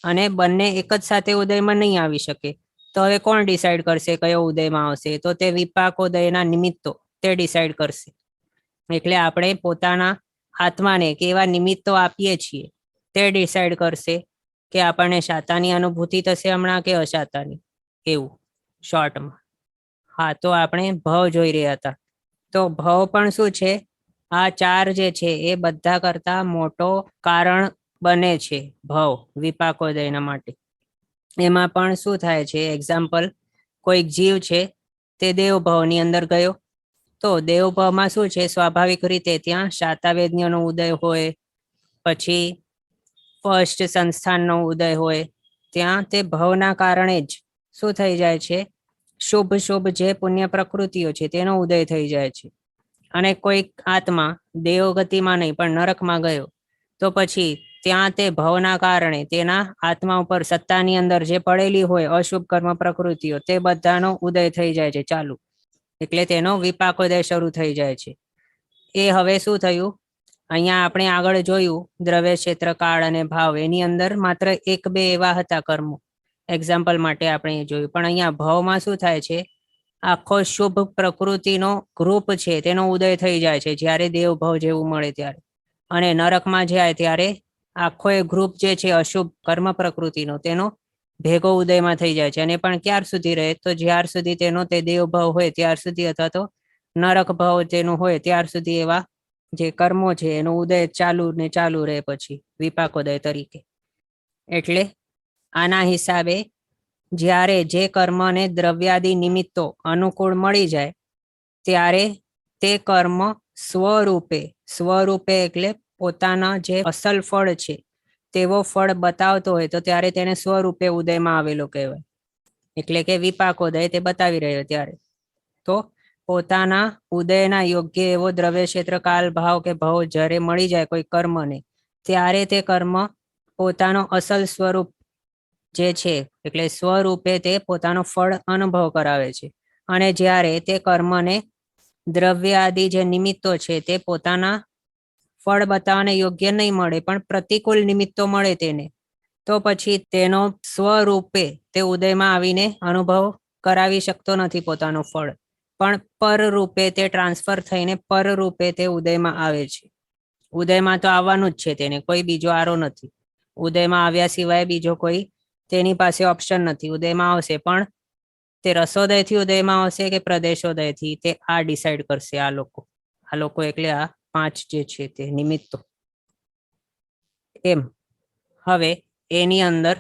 અને બંને એક જ સાથે ઉદયમાં નહીં આવી શકે. તો હવે કોણ ડિસાઈડ કરશે કયો ઉદયમાં આવશે? તો તે વિપાકોદયના નિમિત્તો તે ડિસાઈડ કરશે. એટલે આપણે પોતાના આત્માને કેવા નિમિત્તો આપીએ છીએ તે ડિસાઈડ કરશે કે આપણને શાતાની અનુભૂતિ થશે હમણાં કે અશાતાની, એવું શોર્ટમાં. હા, તો આપણે ભાવ જોઈ રહ્યા હતા. તો ભાવ પણ શું છે, આ ચાર જે છે એ બધા કરતા મોટો કારણ બને છે ભાવ વિપાકોદયના માટે. એમાં પણ શું થાય છે, એક્ઝામ્પલ, કોઈક જીવ છે તે દેવભાવની અંદર ગયો, તો દેવભાવમાં શું છે, સ્વાભાવિક રીતે ત્યાં શાતાવેદન્યનો ઉદય હોય, પછી ફર્સ્ટ સંસ્થાનનો ઉદય હોય, ત્યાં તે ભાવના કારણે જ શું થઈ જાય છે, શુભ શુભ જે પુણ્ય પ્રકૃતિઓ છે તેનો ઉદય થઈ જાય છે. અને કોઈક આત્મા દેવગતિમાં નહીં પણ નરકમાં ગયો, તો પછી ત્યાં તે ભાવના કારણે તેના આત્મા ઉપર સત્તાની અંદર જે પડેલી હોય અશુભ કર્મ પ્રકૃતિઓ, તે બધાનો ઉદય થઈ જાય છે ચાલુ. એટલે તેનો વિપાકોદય શરૂ થઈ જાય છે. એ હવે શું થયું, અહીંયા આપણે આગળ જોયું દ્રવ્ય ક્ષેત્ર, કાળ અને ભાવ, એની અંદર માત્ર એક બે એવા હતા કર્મો, એક્ઝામ્પલ માટે આપણે જોયું. પણ અહીંયા ભાવમાં શું થાય છે, આખો શુભ પ્રકૃતિનો ગ્રુપ છે તેનો ઉદય થઈ જાય છે જ્યારે દેવભાવ જેવું મળે ત્યારે. અને નરકમાં જાય ત્યારે આખો એ ગ્રુપ જે છે અશુભ કર્મ પ્રકૃતિનો, તેનો ભેગો ઉદયમાં થઈ જાય છે. અને પણ ક્યાર સુધી રહે, તો જ્યાર સુધી તેનો તે દેવભાવ હોય ત્યાર સુધી, અથવા તો નરક ભાવ તેનું હોય ત્યાર સુધી એવા જે કર્મો છે એનો ઉદય ચાલુ ને ચાલુ રહે પછી વિપાકોદય તરીકે. એટલે આના હિસાબે જ્યારે જે કર્મને દ્રવ્યાદિ નિમિત્તો અનુકૂળ મળી જાય ત્યારે તે કર્મ સ્વરૂપે એટલે પોતાના જે અસલ ફળ છે તેવો ફળ બતાવતો હોય, તો ત્યારે તેને સ્વરૂપે ઉદયમાં આવેલો કહેવાય. એટલે કે વિપાકોદય તે બતાવી રહ્યો ત્યારે. તો પોતાના ઉદયના યોગ્ય એવો દ્રવ્ય ક્ષેત્ર, કાલ, ભાવ કે ભાવ જ્યારે મળી જાય કોઈ કર્મને, ત્યારે તે કર્મ પોતાનો અસલ સ્વરૂપ જે છે, એટલે સ્વરૂપે તે પોતાનો ફળ અનુભવ કરાવે છે. અને જ્યારે તે કર્મને દ્રવ્ય આદિ જે નિમિત્તો છે તે પોતાના ફળ બતાવવાને યોગ્ય નહીં મળે, પણ પ્રતિકૂળ નિમિત્તો મળે તેને, તો પછી તેનો સ્વરૂપે તે ઉદયમાં આવીને અનુભવ કરાવી શકતો નથી પોતાનો ફળ, પણ પરરૂપે તે ટ્રાન્સફર થઈને પરરૂપે તે ઉદયમાં આવે છે. ઉદયમાં તો આવવાનું જ છે તેને, કોઈ બીજો આરો નથી. ઉદયમાં આવ્યા સિવાય બીજો કોઈ તેની પાસે ઓપ્શન નથી. ઉદયમાં આવશે, પણ તે રસોદયથી ઉદયમાં આવશે કે પ્રદેશોદયથી, તે આ ડિસાઈડ કરશે આ લોકો એટલે આ પાંચ જે છે તે નિમિત્તો. એમ હવે એની અંદર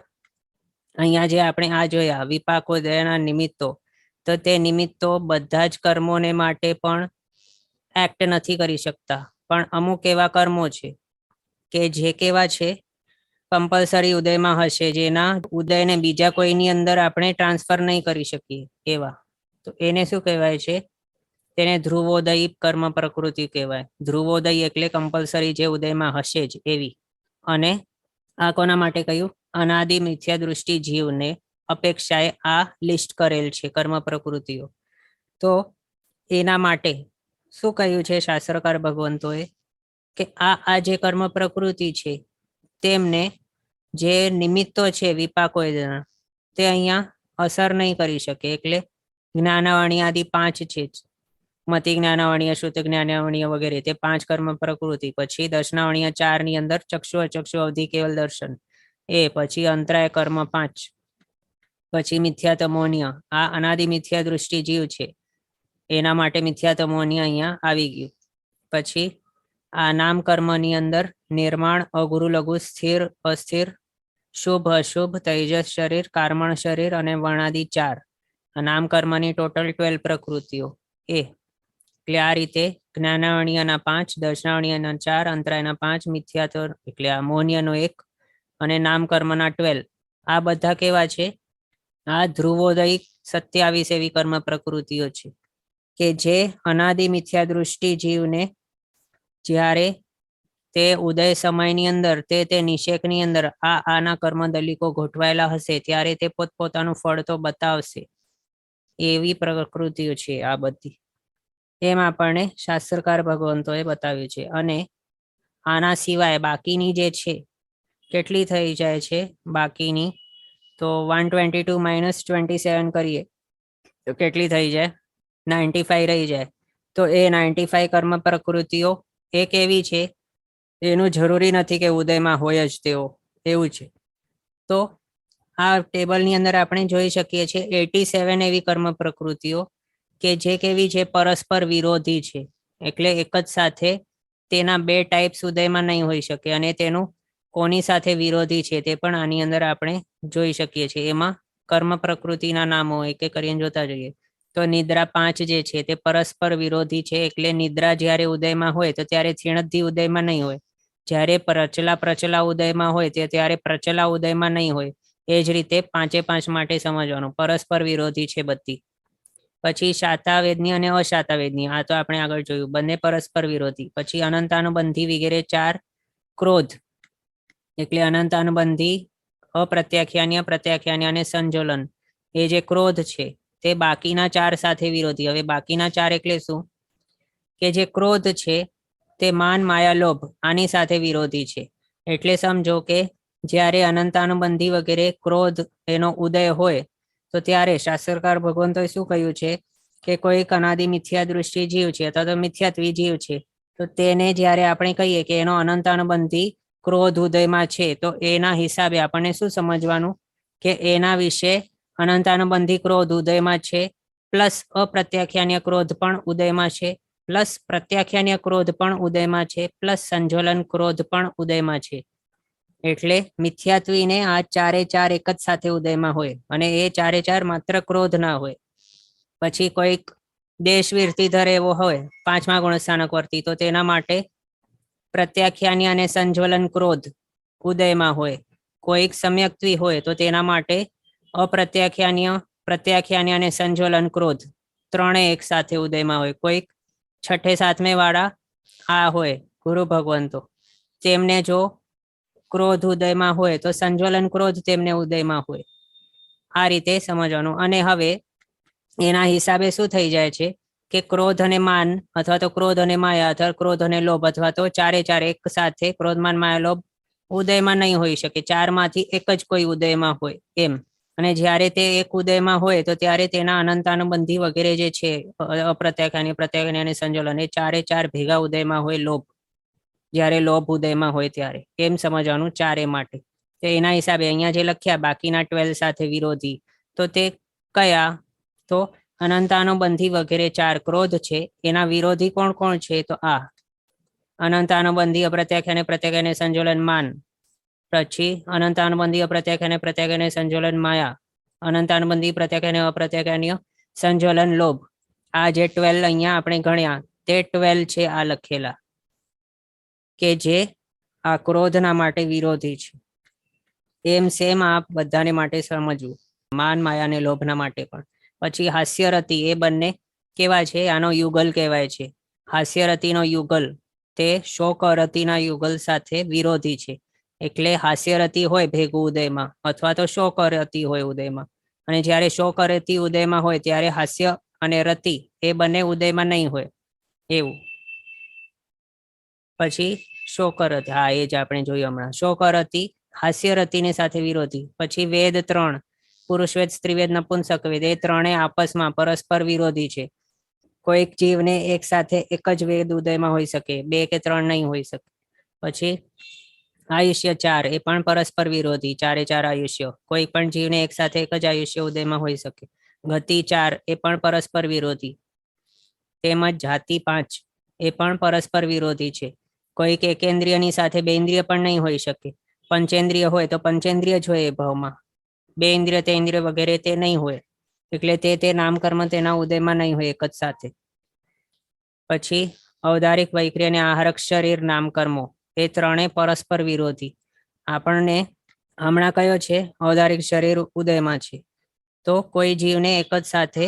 અહીંયા જે આપણે આ જોયા વિપાકોદયના નિમિત્તો, તો તે નિમિત્તો બધા જ કર્મોને માટે પણ એક્ટ નથી કરી શકતા, પણ અમુક એવા કર્મો છે કે જે કેવા છે કમ્પલસરી ઉદયમાં હશે, જેના ઉદયને બીજા કોઈની અંદર આપણે ટ્રાન્સફર નહીં કરી શકીએ એવા. તો એને શું કહેવાય છે? તેને ધ્રુવોદયી કર્મ પ્રકૃતિ કહેવાય. ધ્રુવોદય એટલે કમ્પલસરી જે ઉદયમાં હશે જ એવી. અને આ કોના માટે કહ્યું? અનાદિ મિથ્યા દૃષ્ટિ જીવને અપેક્ષાએ આ લિસ્ટ કરેલ છે કર્મ પ્રકૃતિઓ. તો એના માટે શું કહ્યું છે શાસ્ત્રકાર ભગવંતોએ? કે આ જે કર્મ પ્રકૃતિ છે તેમને જે નિમિત્તો છે વિપાકો તે અહીંયા અસર નહીં કરી શકે. એટલે જ્ઞાનાવણી આદિ 5 છે, મતિ જ્ઞાનાવણીય, શ્રુત જ્ઞાનાવણીય વગેરે, તે 5 કર્મ પ્રકૃતિ. પછી દર્શનાવણીય 4 ની અંદર ચક્ષુ અચક્ષુ અવધિ કેવલ દર્શન એ, પછી અંતરાય કર્મ 5, પછી મિથ્યા તમોનિય, આ અનાદિ મિથ્યા દૃષ્ટિ જીવ છે એના માટે મિથ્યા તમોનિય અહીંયા આવી ગયું. પછી આ નામ કર્મની અંદર નિર્માણ, અગુરુ, લઘુ, સ્થિર, અસ્થિર, શુભ, અશુભ, તૈજસ શરીર, કાર્મણ શરીર અને વર્ણાદિ 4. આ નામ કર્મની ટોટલ 12 પ્રકૃતિઓ એ. એટલે આ રીતે જ્ઞાનાવણીયના 5, દર્શનાવણીયના 4, અંતરાયના 5, મિથ્યા એટલે આ મોનિયનો 1 અને નામ કર્મના 12. આ બધા કેવા છે? આ ધ્રુવોદયી 27 એવી કર્મ પ્રકૃતિઓ છે કે જે અનાદિ મિથ્યા દૃષ્ટિ જીવને જ્યારે તે ઉદય સમયની અંદર તે નિષેકની અંદર આના કર્મ દલિકો ગોઠવાયેલા હશે ત્યારે તે પોતપોતાનું ફળ તો બતાવશે. એવી પ્રકૃતિઓ છે આ બધી. એમ આપણને શાસ્ત્રકાર ભગવંતોએ બતાવ્યું છે. અને આના સિવાય બાકીની જે છે કેટલી થઈ જાય છે? બાકીની તો 122 - 27 કરીએ તો કેટલી થઈ જાય? 95 રહી જાય. તો એ 95 કર્મ પ્રકૃતિઓ એક એવી છે એનું જરૂરી નથી કે ઉદયમાં હોય જ તેઓ, એવું છે. તો આ ટેબલની અંદર આપણે જોઈ શકીએ છીએ 87 એવી કર્મ પ્રકૃતિઓ કે જે કેવી છે? પરસ્પર વિરોધી છે. એટલે એક જ સાથે તેના 2 ટાઈપ્સ ઉદયમાં નહીં હોઈ શકે, અને તેનું કોની સાથે વિરોધી છે તે પણ આની અંદર આપણે જોઈ શકીએ છીએ. એમાં કર્મ પ્રકૃતિના નામો એક એક કરીને જોતા જઈએ. તો નિદ્રા 5 જે છે તે પરસ્પર વિરોધી છે. એટલે નિદ્રા જ્યારે ઉદયમાં હોય તો ત્યારે ક્ષીણદ્ધિ ઉદયમાં નહીં હોય. જ્યારે પ્રચલા ઉદયમાં હોય ત્યારે પ્રચલા ઉદયમાં નહીં હોય. એ જ રીતે 5 માટે સમજવાનું, પરસ્પર વિરોધી છે બધી. પછી શાતાવેદની અને અશાતાવેદની, આ તો આપણે આગળ જોયું, બંને પરસ્પર વિરોધી. પછી અનંતાનુબંધી વગેરે 4 ક્રોધ એટલે અનંતાનુબંધી, અપ્રત્યાખ્યાન્ય, પ્રત્યાખ્યાન્ય અને સંજોલન. એ જે ક્રોધ છે તે બાકીના 4 સાથે વિરોધી. હવે બાકીના 4 એટલે શું? કે જે ક્રોધ છે તે માન, માયા, લોભ આની સાથે વિરોધી છે. એટલે સમજો કે જ્યારે અનંતાનુબંધી વગેરે ક્રોધ એનો ઉદય હોય તો ત્યારે શાસ્ત્રકાર ભગવંતોએ શું કહ્યું છે કે કોઈક અનાદિ મિથ્યા દૃષ્ટિ જીવ છે અથવા તો મિથ્યાત્વી જીવ છે, તો તેને જ્યારે આપણે કહીએ કે એનો અનંતાનુબંધી ક્રોધ ઉદયમાં છે, તો એના હિસાબે આપણને શું સમજવાનું કે એના વિશે અનંતાનુબંધી ક્રોધ ઉદયમાં છે, પ્લસ અપ્રત્યાખ્યાન્ય ક્રોધ પણ ઉદયમાં છે, પ્લસ પ્રત્યાખ્યાન્ય ક્રોધ પણ ઉદયમાં છે, પ્લસ સંજોલન ક્રોધ પણ ઉદયમાં છે. એટલે મિથ્યાત્વીને આ 4 એક જ સાથે ઉદયમાં હોય, અને એ 4 માત્ર ક્રોધ ના હોય. પછી કોઈક દેશવીરથી ધર એવો હોય 5મા ગુણસ્થાનક વર્તી, તો તેના માટે પ્રત્યાખ્યાની અને સંજ્વલન ક્રોધ ઉદયમાં હોય. કોઈક સમ્યક્ત્વી હોય તો તેના માટે અપ્રત્યાખ્યાન્ય, પ્રત્યાખ્યાની અને સંજ્વલન ક્રોધ ત્રણેય એક સાથે ઉદયમાં હોય. કોઈક 6, 7 વાળા આ હોય ગુરુ ભગવંતો, તેમને જો ક્રોધ ઉદયમાં હોય તો સંજ્વલન ક્રોધ તેમને ઉદયમાં હોય. આ રીતે સમજવાનું. અને હવે એના હિસાબે શું થઈ જાય છે કે ક્રોધ અને માન અથવા તો ક્રોધ અને માયા અથવા ક્રોધ અને લોભ અથવા તો 4 એક સાથે ક્રોધ, માન, માયા, લોભ ઉદયમાં નહીં હોઈ શકે. 4માંથી એક જ કોઈ ઉદયમાં હોય એમ. અને જ્યારે તે એક ઉદયમાં હોય તો ત્યારે તેના અનંતાનુબંધી વગેરે જે છે અપ્રત્યાખ્યાની, પ્રત્યાખ્યાની અને સંજોલન એ 4 ભેગા ઉદયમાં હોય. લોભ જ્યારે લોભ ઉદયમાં હોય ત્યારે કેમ સમજવાનું? 4 માટે. તો એના હિસાબે અહીંયા જે લખ્યા બાકીના 12 સાથે વિરોધી, તો તે કયા? તો અનંતાનુબંધી વગેરે 4 ક્રોધ છે, એના વિરોધી કોણ કોણ છે? તો આ અનંતાનુબંધી, અપ્રત્યાખ્યાને, પ્રત્યાખ્યાને, સંજોલન માન. પછી અનંતાનુબંધી, અપ્રત્યાખ્યાને, પ્રત્યાખ્યાને, સંજોલન માયા. અનંતાનુબંધી, પ્રત્યાખ્યાને, અપ્રત્યાખ્યાન્ય સંજ્વલન, લોભ. આ જે 12 અહીંયા આપણે ગણ્યા તે 12 છે આ લખેલા, કે જે આ ક્રોધના માટે વિરોધી છે. એમ સેમ આ બધાને માટે સમજવું, માન, માયા અને લોભના માટે પણ. પછી હાસ્યરતિ, એ બંને કેવા છે? આનો યુગલ કહેવાય છે. હાસ્યરતિનો યુગલ તે શોકરતિના યુગલ સાથે વિરોધી છે. એટલે હાસ્યરતિ હોય ભેગું ઉદયમાં, અથવા તો શોકરતિ હોય ઉદયમાં. અને જ્યારે શોકરતિ ઉદયમાં હોય ત્યારે હાસ્ય અને રતિ એ બંને ઉદયમાં નહીં હોય એવું. પછી શોકરતિ, હા એ જ આપણે જોયું હમણાં. શોકરતિ હાસ્યરતિની સાથે વિરોધી. પછી વેદ 3, પુરુષવેદ, સ્ત્રીવેદ, નપુંસક વેદ, એ ત્રણેય આપસમાં પરસ્પર વિરોધી છે. કોઈક જીવને એક સાથે એક જ વેદ ઉદયમાં હોઈ શકે, 2 કે 3 નહીં હોઈ શકે. પછી આયુષ્ય 4, એ પણ પરસ્પર વિરોધી, 4 આયુષ્યો. કોઈ પણ જીવને એક સાથે એક જ આયુષ્ય ઉદયમાં હોઈ શકે. ગતિ 4, એ પણ પરસ્પર વિરોધી. તેમજ જાતિ 5, એ પણ પરસ્પર વિરોધી છે. કોઈક એકેન્દ્રિયની સાથે 2 ઇન્દ્રિય પણ નહીં હોઈ શકે. પંચેન્દ્રિય હોય તો પંચેન્દ્રિય જ હોય એ ભાવમાં, 2 ઇન્દ્રિય, 3 ઇન્દ્રિય વગેરે તે નહીં હોય. એટલે તે નામ કર્મ તેના ઉદયમાં નહીં હોય એક જ સાથે. પછી ઔદારિક, વૈક્રી અને આહારક શરીર નામ કર્મો, એ ત્રણેય પરસ્પર વિરોધી. આપણને હમણાં કયો છે? ઔદારિક શરીર ઉદયમાં છે. તો કોઈ જીવને એક જ સાથે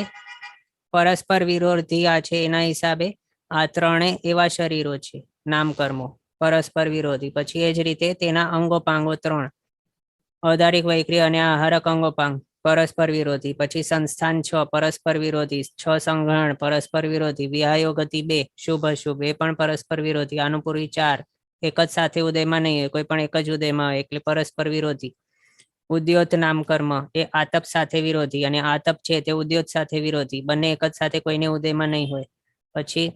પરસ્પર વિરોધી આ છે, એના હિસાબે આ ત્રણેય એવા શરીરો છે નામ કર્મો પરસ્પર વિરોધી. પછી એ જ રીતે તેના અંગોપાંગો 3, ઔદારિક, વૈક્રી અને આહારક અંગોપાંગ પરસ્પર વિરોધી. પછી સંસ્થાન 6, પરસ્પર વિરોધી. 6 સંગ્રહણ પરસ્પર વિરોધી. વિહાયો ગતિ 2, શુભ અશુભ, એ પણ પરસ્પર વિરોધી. અનુપૂર્વી 4, એક જ સાથે ઉદયમાં નહીં હોય, કોઈ પણ એક જ ઉદયમાં હોય એટલે પરસ્પર વિરોધી. ઉદ્યોત નામ કર્મ, એ આતપ સાથે વિરોધી, અને આતપ છે તે ઉદ્યોત સાથે વિરોધી. બંને એક જ સાથે કોઈને ઉદયમાં નહીં હોય. પછી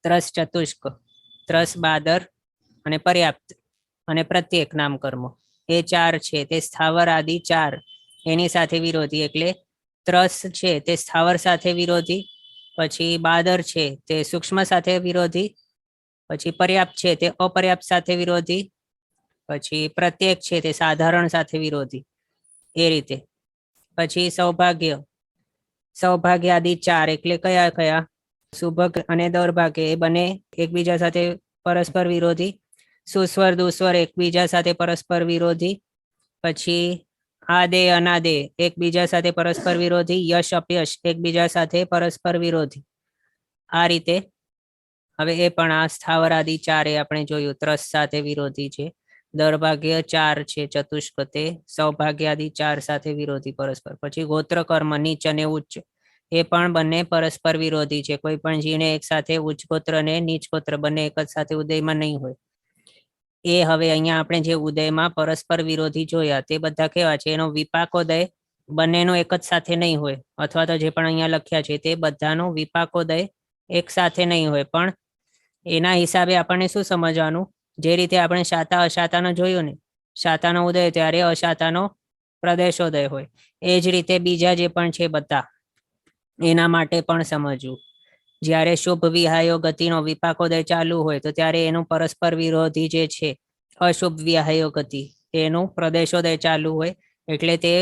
ત્રસ ચતુષ્ક, ત્રસ, બાદર અને પર્યાપ્ત અને પ્રત્યેક નામ કર્મો, એ 4 છે તે સ્થાવર આદિ 4 એની સાથે વિરોધી. એટલે ત્રસ છે તે સ્થાવર સાથે વિરોધી. પછી બાદર છે તે સૂક્ષ્મ સાથે વિરોધી. પછી પર્યાપ્ત છે તે અપર્યાપ્ત સાથે વિરોધી. પછી પ્રત્યેક છે તે સાધારણ સાથે વિરોધી, એ રીતે. પછી સૌભાગ્ય, સૌભાગ્ય આદિ 4, એટલે કયા કયા? સુભગ અને દૌર્ભાગ્ય, એ બંને એકબીજા સાથે પરસ્પર વિરોધી. સુસ્વર, દુસ્વર એકબીજા સાથે પરસ્પર વિરોધી. પછી આદે, અનાદે એકબીજા સાથે પરસ્પર વિરોધી. યશ, અપયશ એકબીજા સાથે પરસ્પર વિરોધી. આ રીતે. હવે એ પણ આ સ્થાવર આદિ 4 એ આપણે જોયું ત્રસ સાથે વિરોધી છે. દૌર્ભાગ્ય 4 છે ચતુષ્ક, તે સૌભાગ્ય આદિ 4 સાથે વિરોધી પરસ્પર. પછી ગોત્ર કર્મ, નીચ અને ઉચ્ચ, એ પણ બંને પરસ્પર વિરોધી છે. કોઈ પણ જીવને એક સાથે ઉચ્ચ ગોત્ર અને નીચ ગોત્ર બંને એક જ સાથે ઉદયમાં નહીં હોય. એ હવે અહીંયા આપણે જે ઉદયમાં પરસ્પર વિરોધી જોયા તે બધા કેવા છે? એનો વિપાકોદય બંનેનો એક જ સાથે નહીં હોય, અથવા તો જે પણ અહીંયા લખ્યા છે તે બધાનો વિપાકોદય એક સાથે નહીં હોય. પણ એના હિસાબે આપણને શું સમજવાનું? જે રીતે આપણે શાતા અશાતાનો જોયું ને, શાતાનો ઉદય ત્યારે અશાતાનો પ્રદેશોદય હોય, એ જ રીતે બીજા જે પણ છે બધા એના માટે પણ સમજવું. જ્યારે શુભ વિહાયો ગતિનો વિપાકોદય ચાલુ હોય તો ત્યારે એનું પરસ્પર વિરોધી જે છે અશુભ વિહાયો ગતિ, એનું પ્રદેશોદય ચાલુ હોય. એટલે તે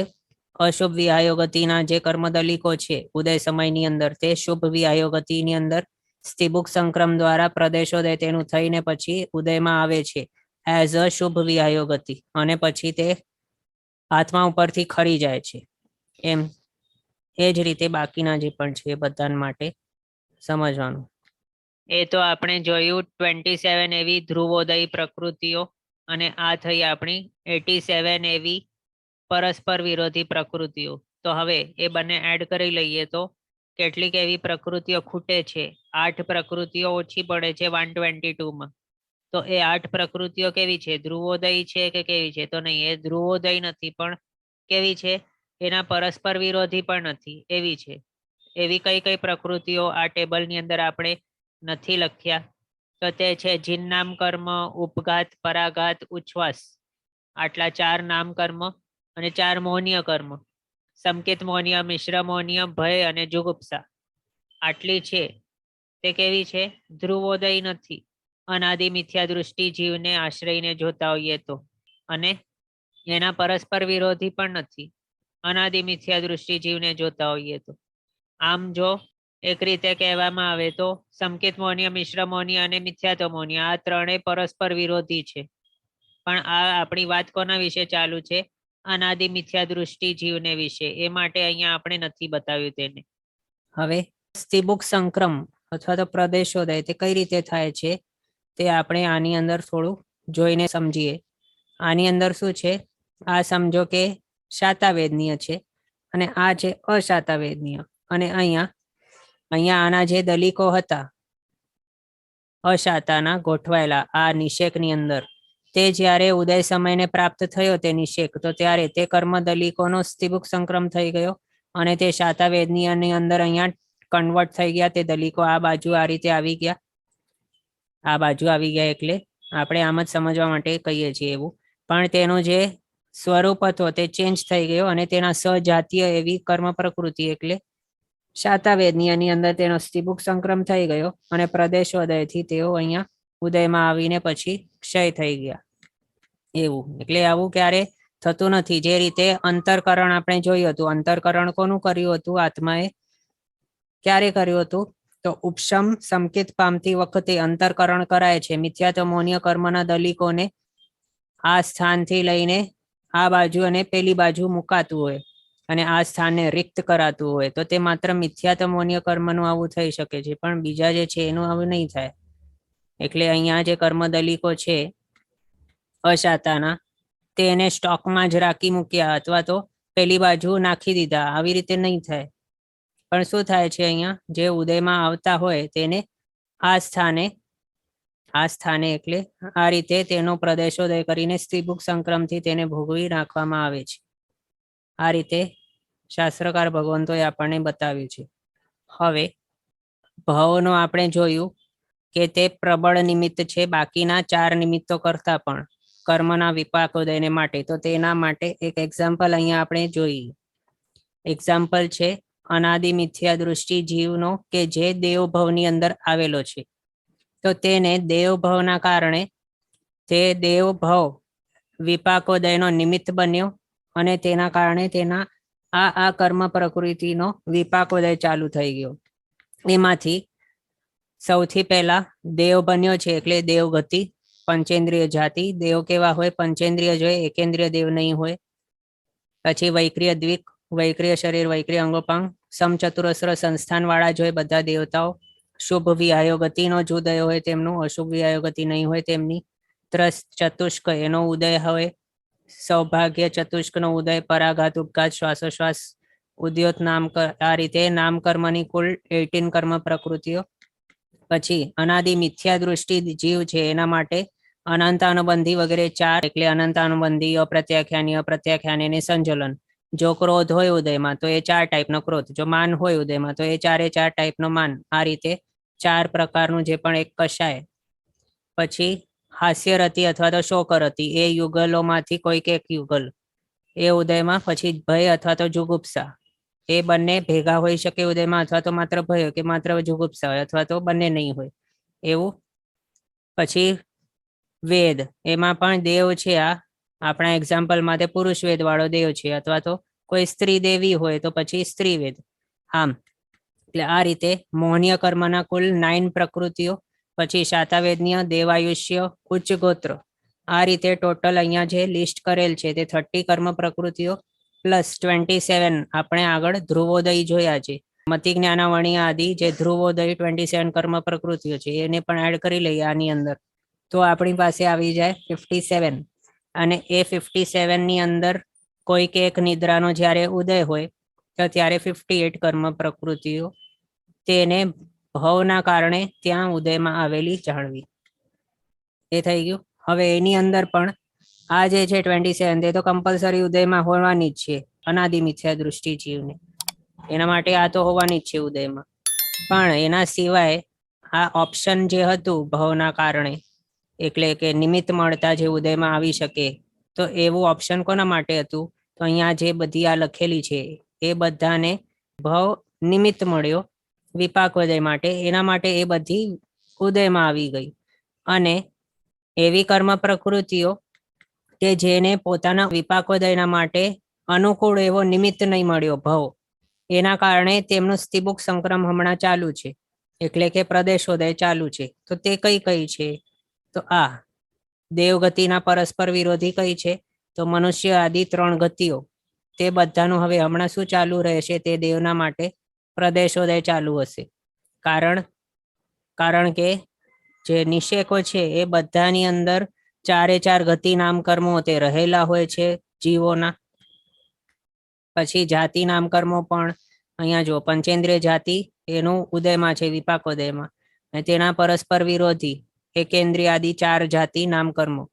અશુભ વિહાયો ગતિના જે કર્મદલિકો છે ઉદય સમયની અંદર, તે શુભ વિહાયો ગતિની અંદર સ્થિભુક સંક્રમ દ્વારા પ્રદેશોદય તેનું થઈને પછી ઉદયમાં આવે છે એઝ અ શુભ વિહાયો ગતિ, અને પછી તે આત્મા ઉપરથી ખરી જાય છે. એમ એ જ રીતે બાકીના જે પણ છે એ બધા માટે સમજવાનું. એ તો આપણે જોયું 27 એવી ધ્રુવોદયી પ્રકૃતિઓ, અને આ થઈ આપણી 87 એવી પરસ્પર વિરોધી પ્રકૃતિઓ. તો હવે એ બંને એડ કરી લઈએ તો કેટલીક એવી પ્રકૃતિઓ ખૂટે છે. 8 પ્રકૃતિઓ ઓછી પડે છે 122માં. તો એ 8 પ્રકૃતિઓ કેવી છે? ધ્રુવોદયી છે કે કેવી છે? તો નહીં, એ ધ્રુવોદયી નથી, પણ કેવી છે? એના પરસ્પર વિરોધી પણ નથી, એવી છે. એવી કઈ કઈ પ્રકૃતિઓ આ ટેબલની અંદર આપણે નથી લખ્યા? તો તે છે જીનનામ કર્મ, ઉપઘાત, પરાઘાત, ઉચ્છ્વાસ. આટલા 4 નામ કર્મ અને 4 મૌન્ય કર્મ. સંકેત મૌન્ય, મિશ્ર મૌન્ય, ભય અને જુગુપ્સા. આટલી છે તે કેવી છે? ધ્રુવોદય નથી. અનાદિ મિથ્યા દૃષ્ટિ જીવને આશ્રયને જોતા હોઈએ તો, અને એના પરસ્પર વિરોધી પણ નથી. અનાદિ મિથ્યા દૃષ્ટિ જીવને જોતા હોઈએ તો આમ જો એક રીતે કહેવામાં આવે તો સંકેત મૌન્ય, મિશ્ર મૌન્ય અને મિથ્યાત્વ મૌન્ય આ ત્રણેય પરસ્પર વિરોધી છે. પણ આ આપણી વાત કોના વિશે ચાલુ છે? અનાદિ મિથ્યા દૃષ્ટિ જીવને વિશે. એ માટે અહીંયા આપણે નથી બતાવ્યું તેને. હવે સ્તિબુક સંક્રમ અથવા તો પ્રદેશોદય તે કઈ રીતે થાય છે તે આપણે આની અંદર થોડું જોઈને સમજીએ. આની અંદર શું છે? આ સમજો કે શાતાવેદનીય છે અને આ છે અશાતાવેદનીય. અને અહીંયા આના જે દલિકો હતા અશાતાના ગોઠવાયેલા આ નિષેકની અંદર, તે જ્યારે ઉદય સમયને પ્રાપ્ત થયો તે નિષેક, તો ત્યારે તે કર્મ દલિકોનો સ્તિબુક સંક્રમ થઈ ગયો અને તે શાતાવેદનીયની અંદર અહીંયા કન્વર્ટ થઈ ગયા. તે દલિકો આ બાજુ આ રીતે આવી ગયા, આ બાજુ આવી ગયા. એટલે આપણે આમ જ સમજવા માટે કહીએ છીએ એવું. પણ તેનું જે સ્વરૂપ હતો તે ચેન્જ થઈ ગયો અને તેના સજાતીય એવી કર્મ પ્રકૃતિ એટલે શાતાવેદનીયની અંદર તેનો સ્તિબુક સંક્રમ થઈ ગયો અને પ્રદેશોદયથી તેઓ અહીંયા ઉદયમાં આવીને પછી ક્ષય થઈ ગયા એવું. એટલે આવું ક્યારે થતું નથી. જે રીતે અંતરકરણ આપણે જોયું હતું, અંતરકરણ કોનું કર્યું હતું? આત્માએ. ક્યારે કર્યું હતું? તો ઉપશમ સંકેત પામતી વખતે અંતરકરણ કરાય છે. મિથ્યાત્વ મૌન્ય કર્મના દલિકોને આ સ્થાનથી લઈને આ બાજુ અને પેલી બાજુ મુકાતું હોય અને આ સ્થાનને રિક્ત કરાતું હોય તો તે માત્ર મિથ્યાત્વ મૌન્ય કર્મનું આવું થઈ શકે છે, પણ બીજા જે છે એનું આવું નહીં થાય. એટલે અહીંયા જે કર્મ દલિકો છે અશાતાના, તેને સ્ટોકમાં જ રાખી મૂક્યા અથવા તો પેલી બાજુ નાખી દીધા, આવી રીતે નહીં થાય. પણ શું થાય છે? અહીંયા જે ઉદયમાં આવતા હોય તેને આ સ્થાને એટલે આ રીતે તેનો પ્રદેશોદય કરીને સ્ત્રીબુક સંક્રમથી તેને ભોગવી નાખવામાં આવે છે. આ રીતે શાસ્ત્રકાર ભગવંતોએ આપણને બતાવ્યું છે. હવે ભવનો આપણે જોયું કે તે પ્રબળ નિમિત્ત છે બાકીના 4 નિમિત્તો કરતા પણ કર્મના વિપાકોદયને માટે. તો તેના માટે એક એક્ઝામ્પલ અહીંયા આપણે જોઈએ. એક્ઝામ્પલ છે અનાદિ મિથ્યા દૃષ્ટિ જીવનો કે જે દેવભવની અંદર આવેલો છે. તો તેને દેવભવના કારણે તે દેવભવ વિપાકોદયનો નિમિત્ત બન્યો અને તેના કારણે તેના આ કર્મ પ્રકૃતિનો વિપાકોદય ચાલુ થઈ ગયો. એમાંથી સૌથી પહેલા દેવ બન્યો છે એટલે દેવગતિ, પંચેન્દ્રિય જાતિ. દેવ કેવા હોય? પંચેન્દ્રિય જોઈએ, એકેન્દ્રિય દેવ નહીં હોય. પછી વૈક્રિય દ્વિક, વૈક્રિય શરીર, વૈક્રિય અંગોપાંગ, સમચતુરસ્ર સંસ્થાન વાળા જોઈએ બધા દેવતાઓ. શુભ વિહાયો ગતિનો જ ઉદય હોય તેમનું, અશુભ વિહાયો ગતિ નહીં હોય તેમની. ત્રસ ચતુષ્ક એનો ઉદય હોય, સૌભાગ્ય ચતુષ્ક નો ઉદય, પરાઘાત, ઉપઘાત, શ્વાસોશ્વાસ, ઉદ્યોત નામ. આ રીતે નામકર્મની કુલ 18 કર્મ પ્રકૃતિઓ. પછી અનાદિ મિથ્યા દૃષ્ટિ જીવ છે એના માટે અનંતાનુબંધી વગેરે 4 એટલે અનંતાનુબંધી, અપ્રત્યાખ્યાની, અપ્રત્યાખ્યાની અને સંજલન. જો ક્રોધ હોય ઉદયમાં તો એ 4 ટાઈપનો ક્રોધ, જો માન હોય ઉદયમાં તો એ 4 ટાઈપનો માન. આ રીતે 4 પ્રકારનું જે પણ એક કશાય. પછી હાસ્યરતિ અથવા તો શોકરતિ, એ યુગલોમાંથી કોઈક એક યુગલ એ ઉદયમાં. પછી ભય અથવા તો જુગુપ્સા, એ બંને ભેગા હોઈ શકે ઉદયમાં, અથવા તો માત્ર ભય કે માત્ર જુગુપ્સા હોય, અથવા તો બંને નહીં હોય એવું. પછી વેદ, એમાં પણ દેવ છે. આ આપણા એક્ઝામ્પલમાં તે પુરુષ વેદ વાળો દેવ છે, અથવા તો કોઈ સ્ત્રી દેવી હોય તો પછી સ્ત્રી વેદ. આમ એટલે આ રીતે મોહનીય કર્મના કુલ 9 પ્રકૃતિઓ. પછી શાતાવેદનીય, દેવાયુષ્ય, ઉચ્ચ ગોત્ર. આ રીતે ટોટલ અહીંયા જે લિસ્ટ કરેલ છે તે 30 કર્મ પ્રકૃતિઓ પ્લસ 27 આપણે આગળ ધ્રુવોદય જોયા છે. મતિ જ્ઞાનાવણી આદિ જે ધ્રુવોદય 27 કર્મ પ્રકૃતિઓ છે એને પણ એડ કરી લઈએ આની અંદર, તો આપણી પાસે આવી જાય 57. અને એ 57 ની અંદર કોઈક એક નિદ્રાનો જ્યારે ઉદય હોય તો ત્યારે 58 કર્મ પ્રકૃતિઓ તેને ભવના કારણે ત્યાં ઉદયમાં આવેલી જાણવી. એ થઈ ગયું. હવે એની અંદર પણ આ જે છે 27 તે તો કમ્પલસરી ઉદયમાં હોવાની જ છે અનાદિ મિથ્યા દૃષ્ટિ જીવને. એના માટે આ તો હોવાની જ છે ઉદયમાં. પણ એના સિવાય આ ઓપ્શન જે હતું ભવના કારણે એટલે કે નિમિત્ત મળતા જે ઉદયમાં આવી શકે, તો એવું ઓપ્શન કોના માટે હતું? તો અહીંયા જે બધી આ લખેલી છે એ બધાને ભવ નિમિત્ત મળ્યો વિપાકોદય માટે, એના માટે એ બધી ઉદયમાં આવી ગઈ. અને એવી કર્મ પ્રકૃતિઓ કે જેને પોતાના વિપાકોદયના માટે અનુકૂળ એવો નિમિત્ત નહીં મળ્યો ભવ, એના કારણે તેમનું સ્થિબુક સંક્રમ હમણાં ચાલુ છે, એટલે કે પ્રદેશોદય ચાલુ છે. તો તે કઈ કઈ છે? તો આ દેવગતિના પરસ્પર વિરોધી કઈ છે? તો મનુષ્ય આદિ 3 ગતિઓ, તે બધાનું હવે હમણાં શું ચાલુ રહેશે? તે દેવના માટે પ્રદેશોદય ચાલુ હશે. કારણ કે જે નિષેકો છે એ બધાની અંદર 4 ગતિ નામકર્મો તે રહેલા હોય છે જીવોના. પછી જાતિ નામકર્મો પણ અહીંયા જો પંચેન્દ્રિય જાતિ એનું ઉદયમાં છે, વિપાકોદયમાં, અને તેના પરસ્પર વિરોધી એકેન્દ્રિય આદિ 4 જાતિ નામકર્મો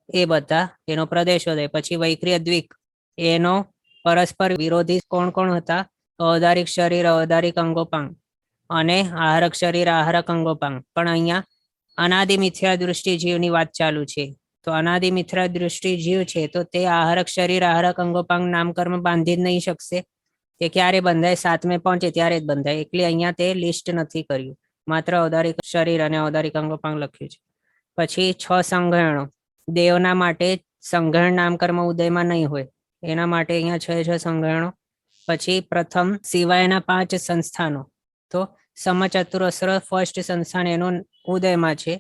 એ બધા એનો પ્રદેશોદય. પછી વૈક્રિય દ્વિક એનો પરસ્પર વિરોધી કોણ કોણ હતા? ઔદારિક શરીર, ઔદારિક અંગોપાંગ અને આહારક શરીર, આહારક અંગોપાંગ. પણ અહીંયા અનાદિ મિથ્યા દૃષ્ટિ જીવની વાત ચાલુ છે. તો અનાદિ મિથ્યા દૃષ્ટિ જીવ છે તો તે આહારક શરીર, આહારક અંગોપાંગ નામકર્મ બાંધી જ નહીં શકશે. તે ક્યારે બંધાય? 7મે પહોંચે ત્યારે જ બંધાય. એટલે અહીંયા તે લિસ્ટ નથી કર્યું, માત્ર ઔદારિક શરીર અને ઔદારિક અંગોપાંગ લખ્યું છે. પછી 6 સંઘરણો. દેવના માટે સંઘરણ નામકર્મ ઉદયમાં નહીં હોય, એના માટે અહીંયા 6 સંઘરણો. પછી પ્રથમ સિવાયના 5 સંસ્થાનો. તો સમચતુરસ્ર ફર્સ્ટ સંસ્થાન એનું ઉદયમાં છે,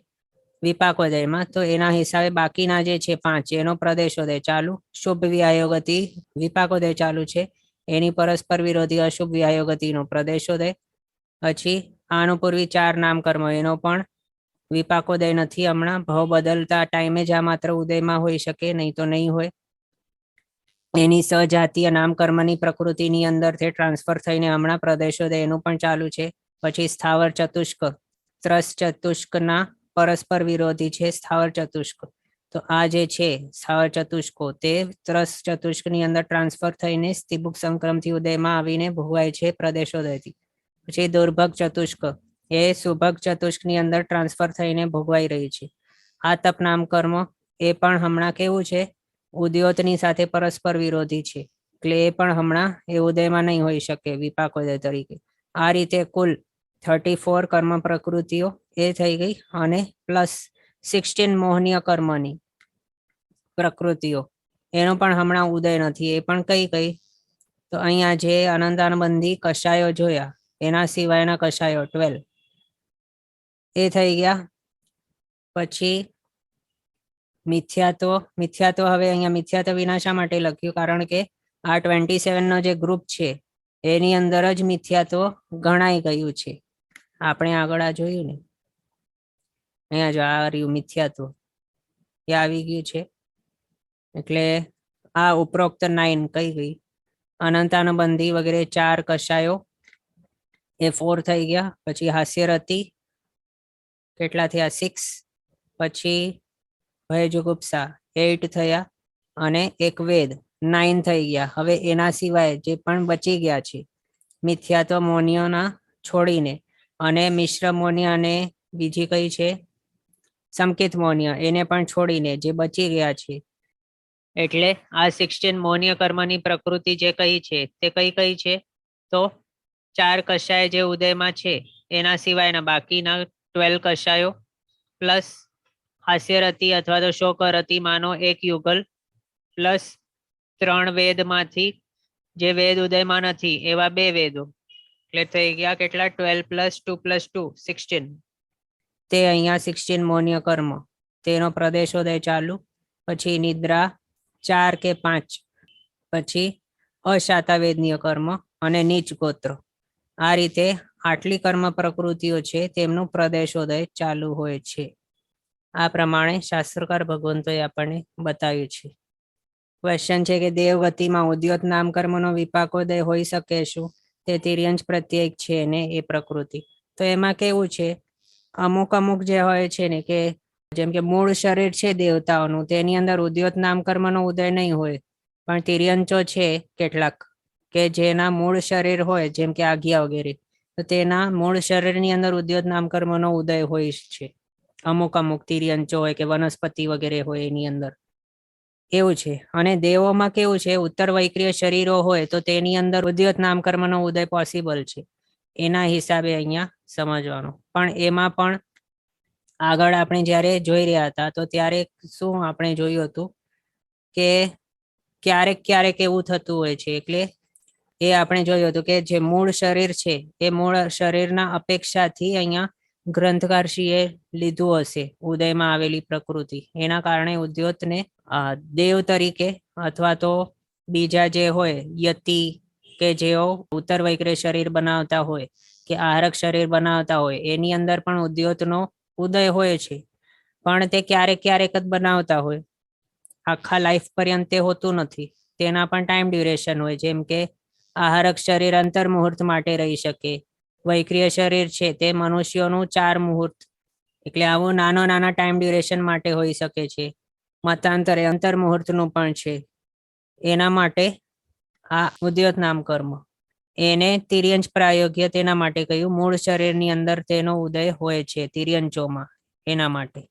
વિપાકોદયમાં. તો એના હિસાબે બાકીના જે છે 5 એનો પ્રદેશોદય ચાલુ. શુભ વ્યાયોગતિ વિપાકોદય ચાલુ છે, એની પરસ્પર વિરોધી અશુભ વ્યાયોગતિનો પ્રદેશોદય. પછી આનુપૂર્વી 4 નામકર્મ એનો પણ વિપાકોદય નથી હમણાં. ભાવ બદલતા ટાઈમે જ આ માત્ર ઉદયમાં હોઈ શકે, નહીં તો નહીં હોય. એની સજાતીય નામકર્મની પ્રકૃતિની અંદર તે ટ્રાન્સફર થઈને હમણાં પ્રદેશોદય એનું પણ ચાલુ છે. પછી સ્થાવર ચતુષ્ક, ત્રસ ચતુષ્કના પરસ્પર વિરોધી છે સ્થાવર ચતુષ્ક. તો આ જે છે સ્થાવર ચતુષ્કો તે ત્રસ ચતુષ્કની અંદર ટ્રાન્સફર થઈને સ્થિબુક સંક્રમથી ઉદયમાં આવીને ભોગવાય છે પ્રદેશોદયથી. પછી દુર્ભગ ચતુષ્ક એ સુભગ ચતુષ્કની અંદર ટ્રાન્સફર થઈને ભોગવાઈ રહી છે. આ તપ નામકર્મ એ પણ હમણાં કેવું છે? ઉદ્યોતની સાથે પરસ્પર વિરોધી છે, એટલે એ પણ હમણાં એ ઉદયમાં નહીં હોઈ શકે વિપાકોદય તરીકે. આ રીતે કુલ 34 કર્મ પ્રકૃતિઓ એ થઈ ગઈ, અને પ્લસ 16 મોહનીય કર્મની પ્રકૃતિઓ એનો પણ હમણાં ઉદય નથી. એ પણ કઈ કઈ? તો અહીંયા જે અનંતાનુબંધી કષાયો જોયા એના સિવાયના કષાયો 12 એ થઈ ગયા. પછી મિથ્યાત્વ હવે અહીંયા મિથ્યાત્વ વિનાશા માટે લખ્યું, કારણ કે આ 27 નો જે ગ્રુપ છે એની અંદર જ મિથ્યાત્વ ગણાઈ ગયું છે. આપણે આગળ આ જોયું ને, અહીંયા જો આ રહ્યું મિથ્યાત્વ એ આવી ગયું છે. એટલે આ ઉપરોક્ત 9 કઈ ગઈ? અનંતાનુબંધી વગેરે 4 કષાયો એ 4 થઈ ગયા. પછી હાસ્યરતી કેટલા થયા? 6. પછી ભયજુગુપ્સા 8 થયા, અને એક વેદ 9 થઈ ગયા. હવે એના સિવાય જે પણ બચી ગયા છે મિથ્યાત્વ મોનિયોના છોડીને, અને મિશ્ર મોનિય અને બીજી કઈ છે સંકેત મોનિય, એને પણ છોડીને જે બચી ગયા છે, એટલે આ 16 મોનિય કર્મની પ્રકૃતિ જે કઈ છે તે કઈ કઈ છે? તો 4 કષાય જે ઉદયમાં છે એના સિવાયના બાકીના 12 કષાયો, પ્લસ હાસ્યરતી અથવા તો શોકરતી માનો એક યુગલ, પ્લસ 3 વેદમાંથી જે વેદ ઉદયમાં નથી એવા 2 વેદો, એટલે થઈ ગયા કેટલા? 12 + 2 + 2 16. તે અહીંયા 16 મોનિય કર્મ તેનો પ્રદેશોદય ચાલુ. પછી નિદ્રા 4 કે 5. પછી અશાતા વેદનીય કર્મ અને નીચ ગોત્ર. આ રીતે આટલી કર્મ પ્રકૃતિઓ છે તેમનું પ્રદેશોદય ચાલુ હોય છે. આ પ્રમાણે શાસ્ત્રકાર ભગવંતોએ આપણને બતાવ્યું છે. ક્વેશ્ચન છે કે દેવગતિમાં ઉદ્યોત નામકર્મનો વિપાકોદય હોઈ શકે શું? તે તિર્યંશ પ્રત્યેક છે ને એ પ્રકૃતિ. તો એમાં કેવું છે, અમુક જે હોય છે ને કે જેમ કે મૂળ શરીર છે દેવતાઓનું, તેની અંદર ઉદ્યોત નામકર્મનો ઉદય નહીં હોય, પણ તિર્યંચો છે કેટલાક કે જેના મૂળ શરીર હોય, જેમ કે આજ્ઞા વગેરે, તો તેના મૂળ શરીરની અંદર ઉદ્યોત નામકર્મનો ઉદય હોય છે. અમુક તિર્યંચો હોય કે વનસ્પતિ વગેરે હોય એની અંદર એવું છે. અને દેવોમાં કેવું છે, ઉત્તર વૈક્રિય શરીરો હોય તો તેની અંદર ઉદ્યોત નામકર્મનો ઉદય પોસિબલ છે. એના હિસાબે અહીંયા સમજવાનું. પણ એમાં પણ આગળ આપણે જ્યારે જોઈ રહ્યા હતા તો ત્યારે શું આપણે જોયું હતું કે ક્યારેક એવું થતું હોય છે, એટલે એ આપણે જોયું હતું કે જે મૂળ શરીર છે એ મૂળ શરીરના અપેક્ષાથી અહીંયા ગ્રંથકારશ્રીએ લીધું હશે ઉદયમાં આવેલી પ્રકૃતિ, એના કારણે ઉદ્યોતને દેવ તરીકે અથવા તો બીજા જે હોય યતિ કે જેઓ ઉત્તર વૈક્રે શરીર બનાવતા હોય કે આહારક શરીર બનાવતા હોય એની અંદર પણ ઉદ્યોતનો ઉદય હોય છે, પણ તે ક્યારેક ક્યારેક જ બનાવતા હોય, આખા લાઈફ પર્યંત તે હોતું નથી. તેના પણ ટાઈમ ડ્યુરેશન હોય, જેમ કે આહારક શરીર અંતર મુહૂર્ત માટે રહી શકે, વૈક્રિય શરીર છે તે મનુષ્યોનું 4 મુહૂર્ત, એટલે આવું નાના ટાઈમ ડ્યુરેશન માટે હોઈ શકે છે. મતાંતરે અંતર મુહૂર્તનું પણ છે. એના માટે આ ઉદ્યોત નામ કર્મ, એને તિર્યંચ પ્રાયોગ્ય તેના માટે કહ્યું, મૂળ શરીરની અંદર તેનો ઉદય હોય છે તિર્યંચોમાં, એના માટે.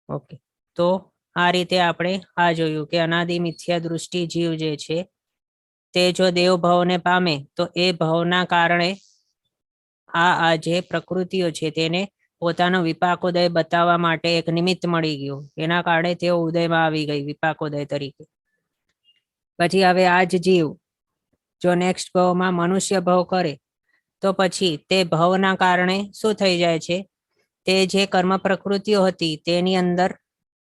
ઓકે, તો આ રીતે આપણે આ જોયું કે અનાદિ મિથ્યા દૃષ્ટિ જીવ જે છે તે જો દેવ ભાવને પામે તો એ ભાવના કારણે આ જે પ્રકૃતિઓ છે તેને પોતાનો વિપાકોદય બતાવવા માટે એક નિમિત્ત મળી ગયું, એના કારણે તેઓ ઉદયમાં આવી ગઈ વિપાકોદય તરીકે. પછી હવે આ જ જીવ જો નેક્સ્ટ ભાવમાં મનુષ્ય ભાવ કરે તો પછી તે ભાવના કારણે શું થઈ જાય છે, તે જે કર્મ પ્રકૃતિઓ હતી તેની અંદર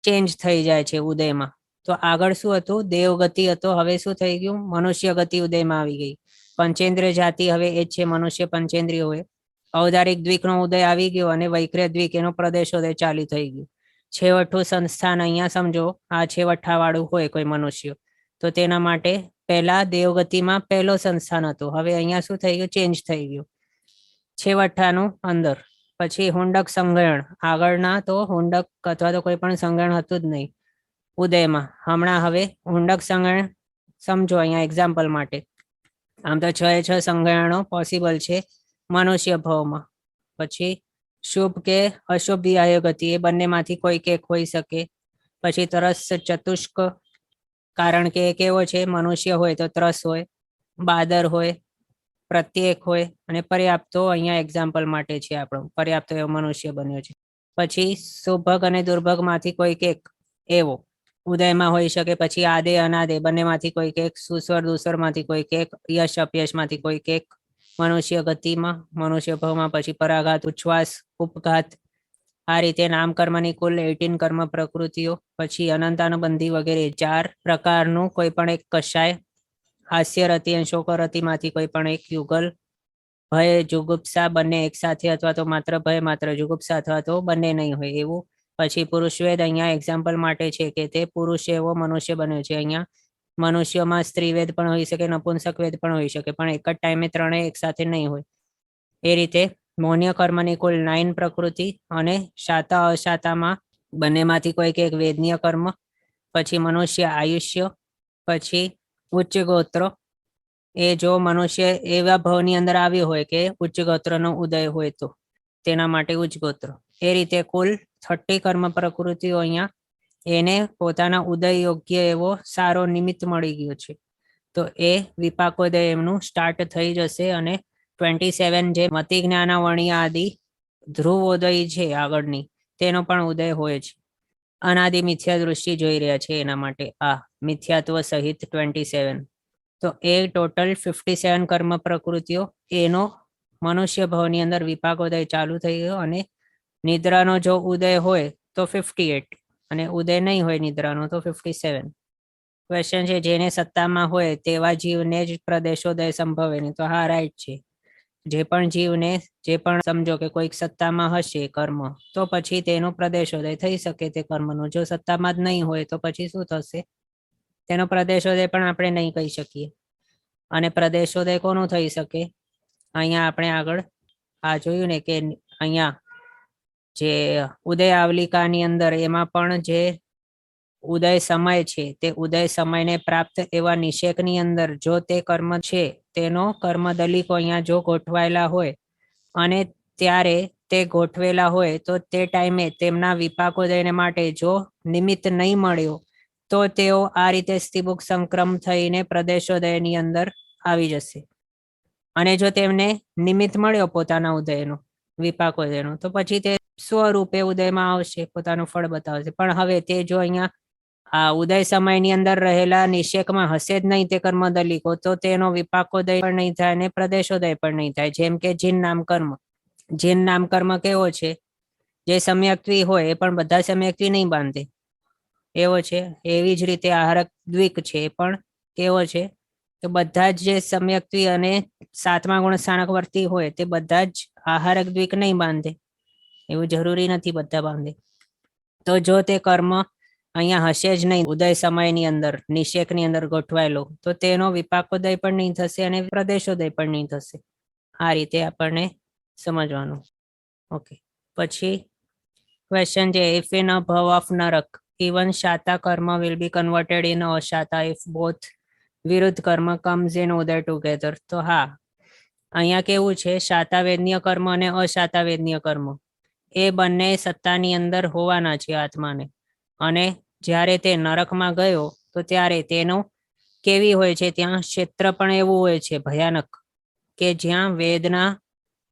ચેન્જ થઈ જાય છે ઉદયમાં. તો આગળ શું હતું, દેવગતિ હતો, હવે શું થઈ ગયું, મનુષ્ય ગતિ ઉદયમાં આવી ગઈ. પંચેન્દ્રિય જાતિ હવે એ જ છે, મનુષ્ય પંચેન્દ્રિય હોય. ઔદારિક દ્વિકનો ઉદય આવી ગયો અને વૈક્રિય દ્વિક એનો પ્રદેશોદય ચાલુ થઈ ગયું. છેવટું સંસ્થાન અહીંયા સમજો આ છેવઠા વાળું હોય કોઈ મનુષ્ય, તો તેના માટે પહેલા દેવગતિમાં પહેલો સંસ્થાન હતું, હવે અહીંયા શું થઈ ગયું, ચેન્જ થઈ ગયું છેવઠાનું અંદર. પછી હુંડક સંગ્રહણ, આગળના તો હુંડક અથવા તો કોઈ પણ સંગ્રહણ હતું જ નહીં ઉદયમાં, હમણાં હવે હુંડક સંગ્રહણ સમજો અહીંયા એક્ઝામ્પલ માટે. આમ તો 6 સંગ્રહણો પોસિબલ છે મનુષ્ય ભાવમાં. પછી શુભ કે અશુભ વિહાય ગતિ એ બંનેમાંથી કોઈક એક હોઈ શકે. પછી તરસ ચતુષ્ક, કારણ કે કેવો છે, મનુષ્ય હોય તો ત્રસ હોય, બાદર હોય, પ્રત્યેક હોય, અને પર્યાપ્તો અહીંયા એક્ઝામ્પલ માટે છે આપણો, પર્યાપ્ત એવો મનુષ્ય બન્યો છે. પછી સુભગ અને દુર્ભગ માંથી કોઈક એક એવો ઉદયમાં હોઈ શકે. પછી આદે અનાદે બંનેમાંથી કોઈક એક, સુસ્વર દુસ્વર માંથી કોઈક એક, યશ અપયશ માંથી કોઈક એક મનુષ્ય ગતિમાં, મનુષ્ય ભાવમાં. પછી પરાઘાત, ઉચ્છ્વાસ, ઉપઘાત, આ રીતે નામ કર્મની કુલ 18 કર્મ પ્રકૃતિઓ. પછી અનંતાનુબંધી વગેરે 4 પ્રકારનું કોઈ પણ એક કષાય, હાસ્ય રતિ અને શોક રતિમાંથી કોઈ પણ એક યુગલ, ભય જુગુપ્સા બંને એક સાથે અથવા તો માત્ર ભય માત્ર જુગુપ્સા અથવા તો બંને નહીં હોય એવું. પછી પુરુષવેદ અહીંયા એક્ઝામ્પલ માટે છે કે તે પુરુષ એવો મનુષ્ય બન્યો છે. અહીંયા મનુષ્યમાં સ્ત્રીવેદ પણ હોઈ શકે, નપુંસક વેદ પણ હોઈ શકે, પણ એક જ ટાઈમે ત્રણેય એક સાથે નહીં હોય. એ રીતે મૌન્ય કર્મની કુલ 9 પ્રકૃતિ, અને શાતા અશાતામાં બંનેમાંથી કોઈક એક વેદનીય કર્મ. પછી મનુષ્ય આયુષ્ય. પછી ઉચ્ચ ગોત્ર, એ જો મનુષ્ય એવા ભાવની અંદર આવ્યો હોય કે ઉચ્ચ ગોત્રનો ઉદય હોય તો તેના માટે ઉચ્ચ ગોત્ર. એ રીતે કુલ 30 કર્મ પ્રકૃતિઓ અહીંયા એને પોતાના ઉદય યોગ્ય એવો સારો નિમિત્ત મળી ગયો છે. તો એ વિપાકોદય એમનું સ્ટાર્ટ થઈ જશે. અને 27 જે મતિ જ્ઞાનાવણી આદિ ધ્રુવોદય છે આગળની, તેનો પણ ઉદય હોય છે. અનાદિ મિથ્યા દૃષ્ટિ જોઈ રહ્યા છે એના માટે આ મિથ્યાત્વ સહિત 27. તો એ ટોટલ 57 કર્મ પ્રકૃતિઓ, એનો મનુષ્ય ભાવની અંદર વિપાકોદય ચાલુ થઈ ગયો. અને નિદ્રાનો જો ઉદય હોય તો 58, અને ઉદય નહીં હોય નિદ્રાનો તો 57. ક્વેશ્ચન છે, જેને સત્તામાં હોય તેવા જીવને જ પ્રદેશોદય સંભવે નહીં, તો હા રાઈટ છે. જે પણ જીવને, જે પણ સમજો કે કોઈક સત્તામાં હશે કર્મ, તો પછી તેનો પ્રદેશોદય થઈ શકે તે કર્મનો. જો સત્તામાં જ નહીં હોય તો પછી શું થશે, તેનો પ્રદેશોદય પણ આપણે નહીં કહી શકીએ. અને પ્રદેશોદય કોનું થઈ શકે, અહીંયા આપણે આગળ આ જોયું ને કે અહીંયા જે ઉદય આવલિકાની અંદર એમાં પણ જે ઉદય સમય છે તે ઉદય સમયને પ્રાપ્ત એવા નિષેકની અંદર જો તે કર્મ છે તેનો કર્મ દલિકો અહીંયા જો ગોઠવાયેલા હોય, અને ત્યારે તે ગોઠવેલા હોય તો તે ટાઈમે તેમના વિપાકોદયને માટે જો નિમિત્ત નહીં મળ્યો તો તેઓ આ રીતે સ્થિબુક સંક્રમ થઈને પ્રદેશોદયની અંદર આવી જશે. અને જો તેમને નિમિત્ત મળ્યો પોતાના ઉદયનો, વિપાકોદયનો, તો પછી તે સ્વરૂપે ઉદયમાં આવશે, પોતાનું ફળ બતાવશે. પણ હવે તે જો અહીંયા આ ઉદય સમયની અંદર રહેલા નિષેકમાં હશે જ નહીં તે કર્મદલિકો, તો તેનો વિપાકોદય પણ નહીં થાય અને પ્રદેશોદય પણ નહીં થાય. જેમ કે જીન નામ કર્મ, જીન નામ કર્મ કેવો છે? જે સમ્યક્ત્વી હોય એ પણ બધા સમ્યક્ત્વી નહીં બાંધે એવો છે. એવી જ રીતે આહારક દ્વિક છે, એ પણ કેવો છે કે બધા જ જે સમ્યક્ત્વી અને સાતમા ગુણ સ્થાનક વર્તી હોય તે બધા જ આહારક દ્વિક નહીં બાંધે. એવું જરૂરી નથી બધા બાંધે. તો જો તે કર્મ અહીંયા હશે જ નહીં ઉદય સમયની અંદર, નિષેકની અંદર ગોઠવાયેલો, તો તેનો વિપાકોદય પણ નહીં થશે અને પ્રદેશોદય પણ નહીં થશે. આ રીતે આપણને સમજવાનું. ઓકે, પછી ક્વેશ્ચન છે, ઇફ ઇન અ ભવ of નરક even shata karma will be converted in ashata if both વિરુદ્ધ કર્મ comes in ઉદય together. તો હા, અહીંયા કેવું છે, શાતાવેદનીય કર્મ અને અશાતાવેદનીય કર્મ એ બંને સત્તાની અંદર હોવાના છે આત્માને. અને જ્યારે તે નરકમાં ગયો તો ત્યારે તેનો કેવી હોય છે, ત્યાં ક્ષેત્ર પણ એવું હોય છે ભયાનક, કે જ્યાં વેદના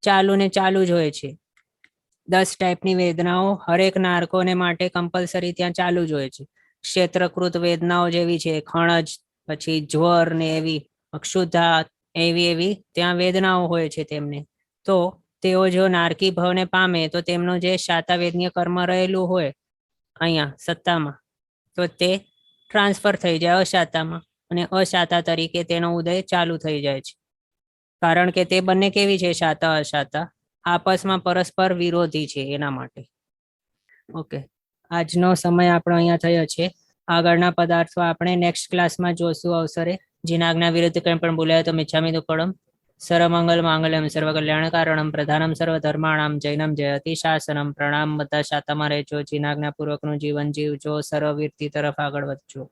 ચાલુ ને ચાલુ જ હોય છે. 10 ટાઈપની વેદનાઓ હરેક નારકોને માટે કમ્પલસરી ત્યાં ચાલુ જ હોય છે. ક્ષેત્રકૃત વેદનાઓ જેવી છે, ખણજ, પછી જ્વર ને એવી અક્ષુધા, એવી ત્યાં વેદનાઓ હોય છે તેમને. તો તેઓ જો નારકી ભાવને પામે તો તેમનું જે શાતાવેદનીય કર્મ રહેલું હોય અહીંયા સત્તામાં, તો તે ટ્રાન્સફર થઈ જાય અશાતામાં, અને અશાતા તરીકે તેનો ઉદય ચાલુ થઈ જાય છે. કારણ કે તે બંને કેવી છે, શાતા અશાતા, આપસમાં પરસ્પર વિરોધી છે એના માટે. ઓકે, આજનો સમય આપણો અહીંયા થયો છે. આગળના પદાર્થો આપણે નેક્સ્ટ ક્લાસમાં જોશું અવસરે. જીનાજ્ઞા વિરુદ્ધ કંઈ પણ બોલાય તો મિચ્છામિ દુક્કડમ. સર્વમંગલ માંગલ્યમ સર્વકલ્યાણ કારણમ પ્રધાનમ સર્વધર્માણામ જૈનમ જયતિ શાસનમ. પ્રણામ. બધા શાતામાં રહેજો, જીનાજ્ઞા પૂર્વકનું જીવન જીવજો, સર્વવીરતી તરફ આગળ વધજો.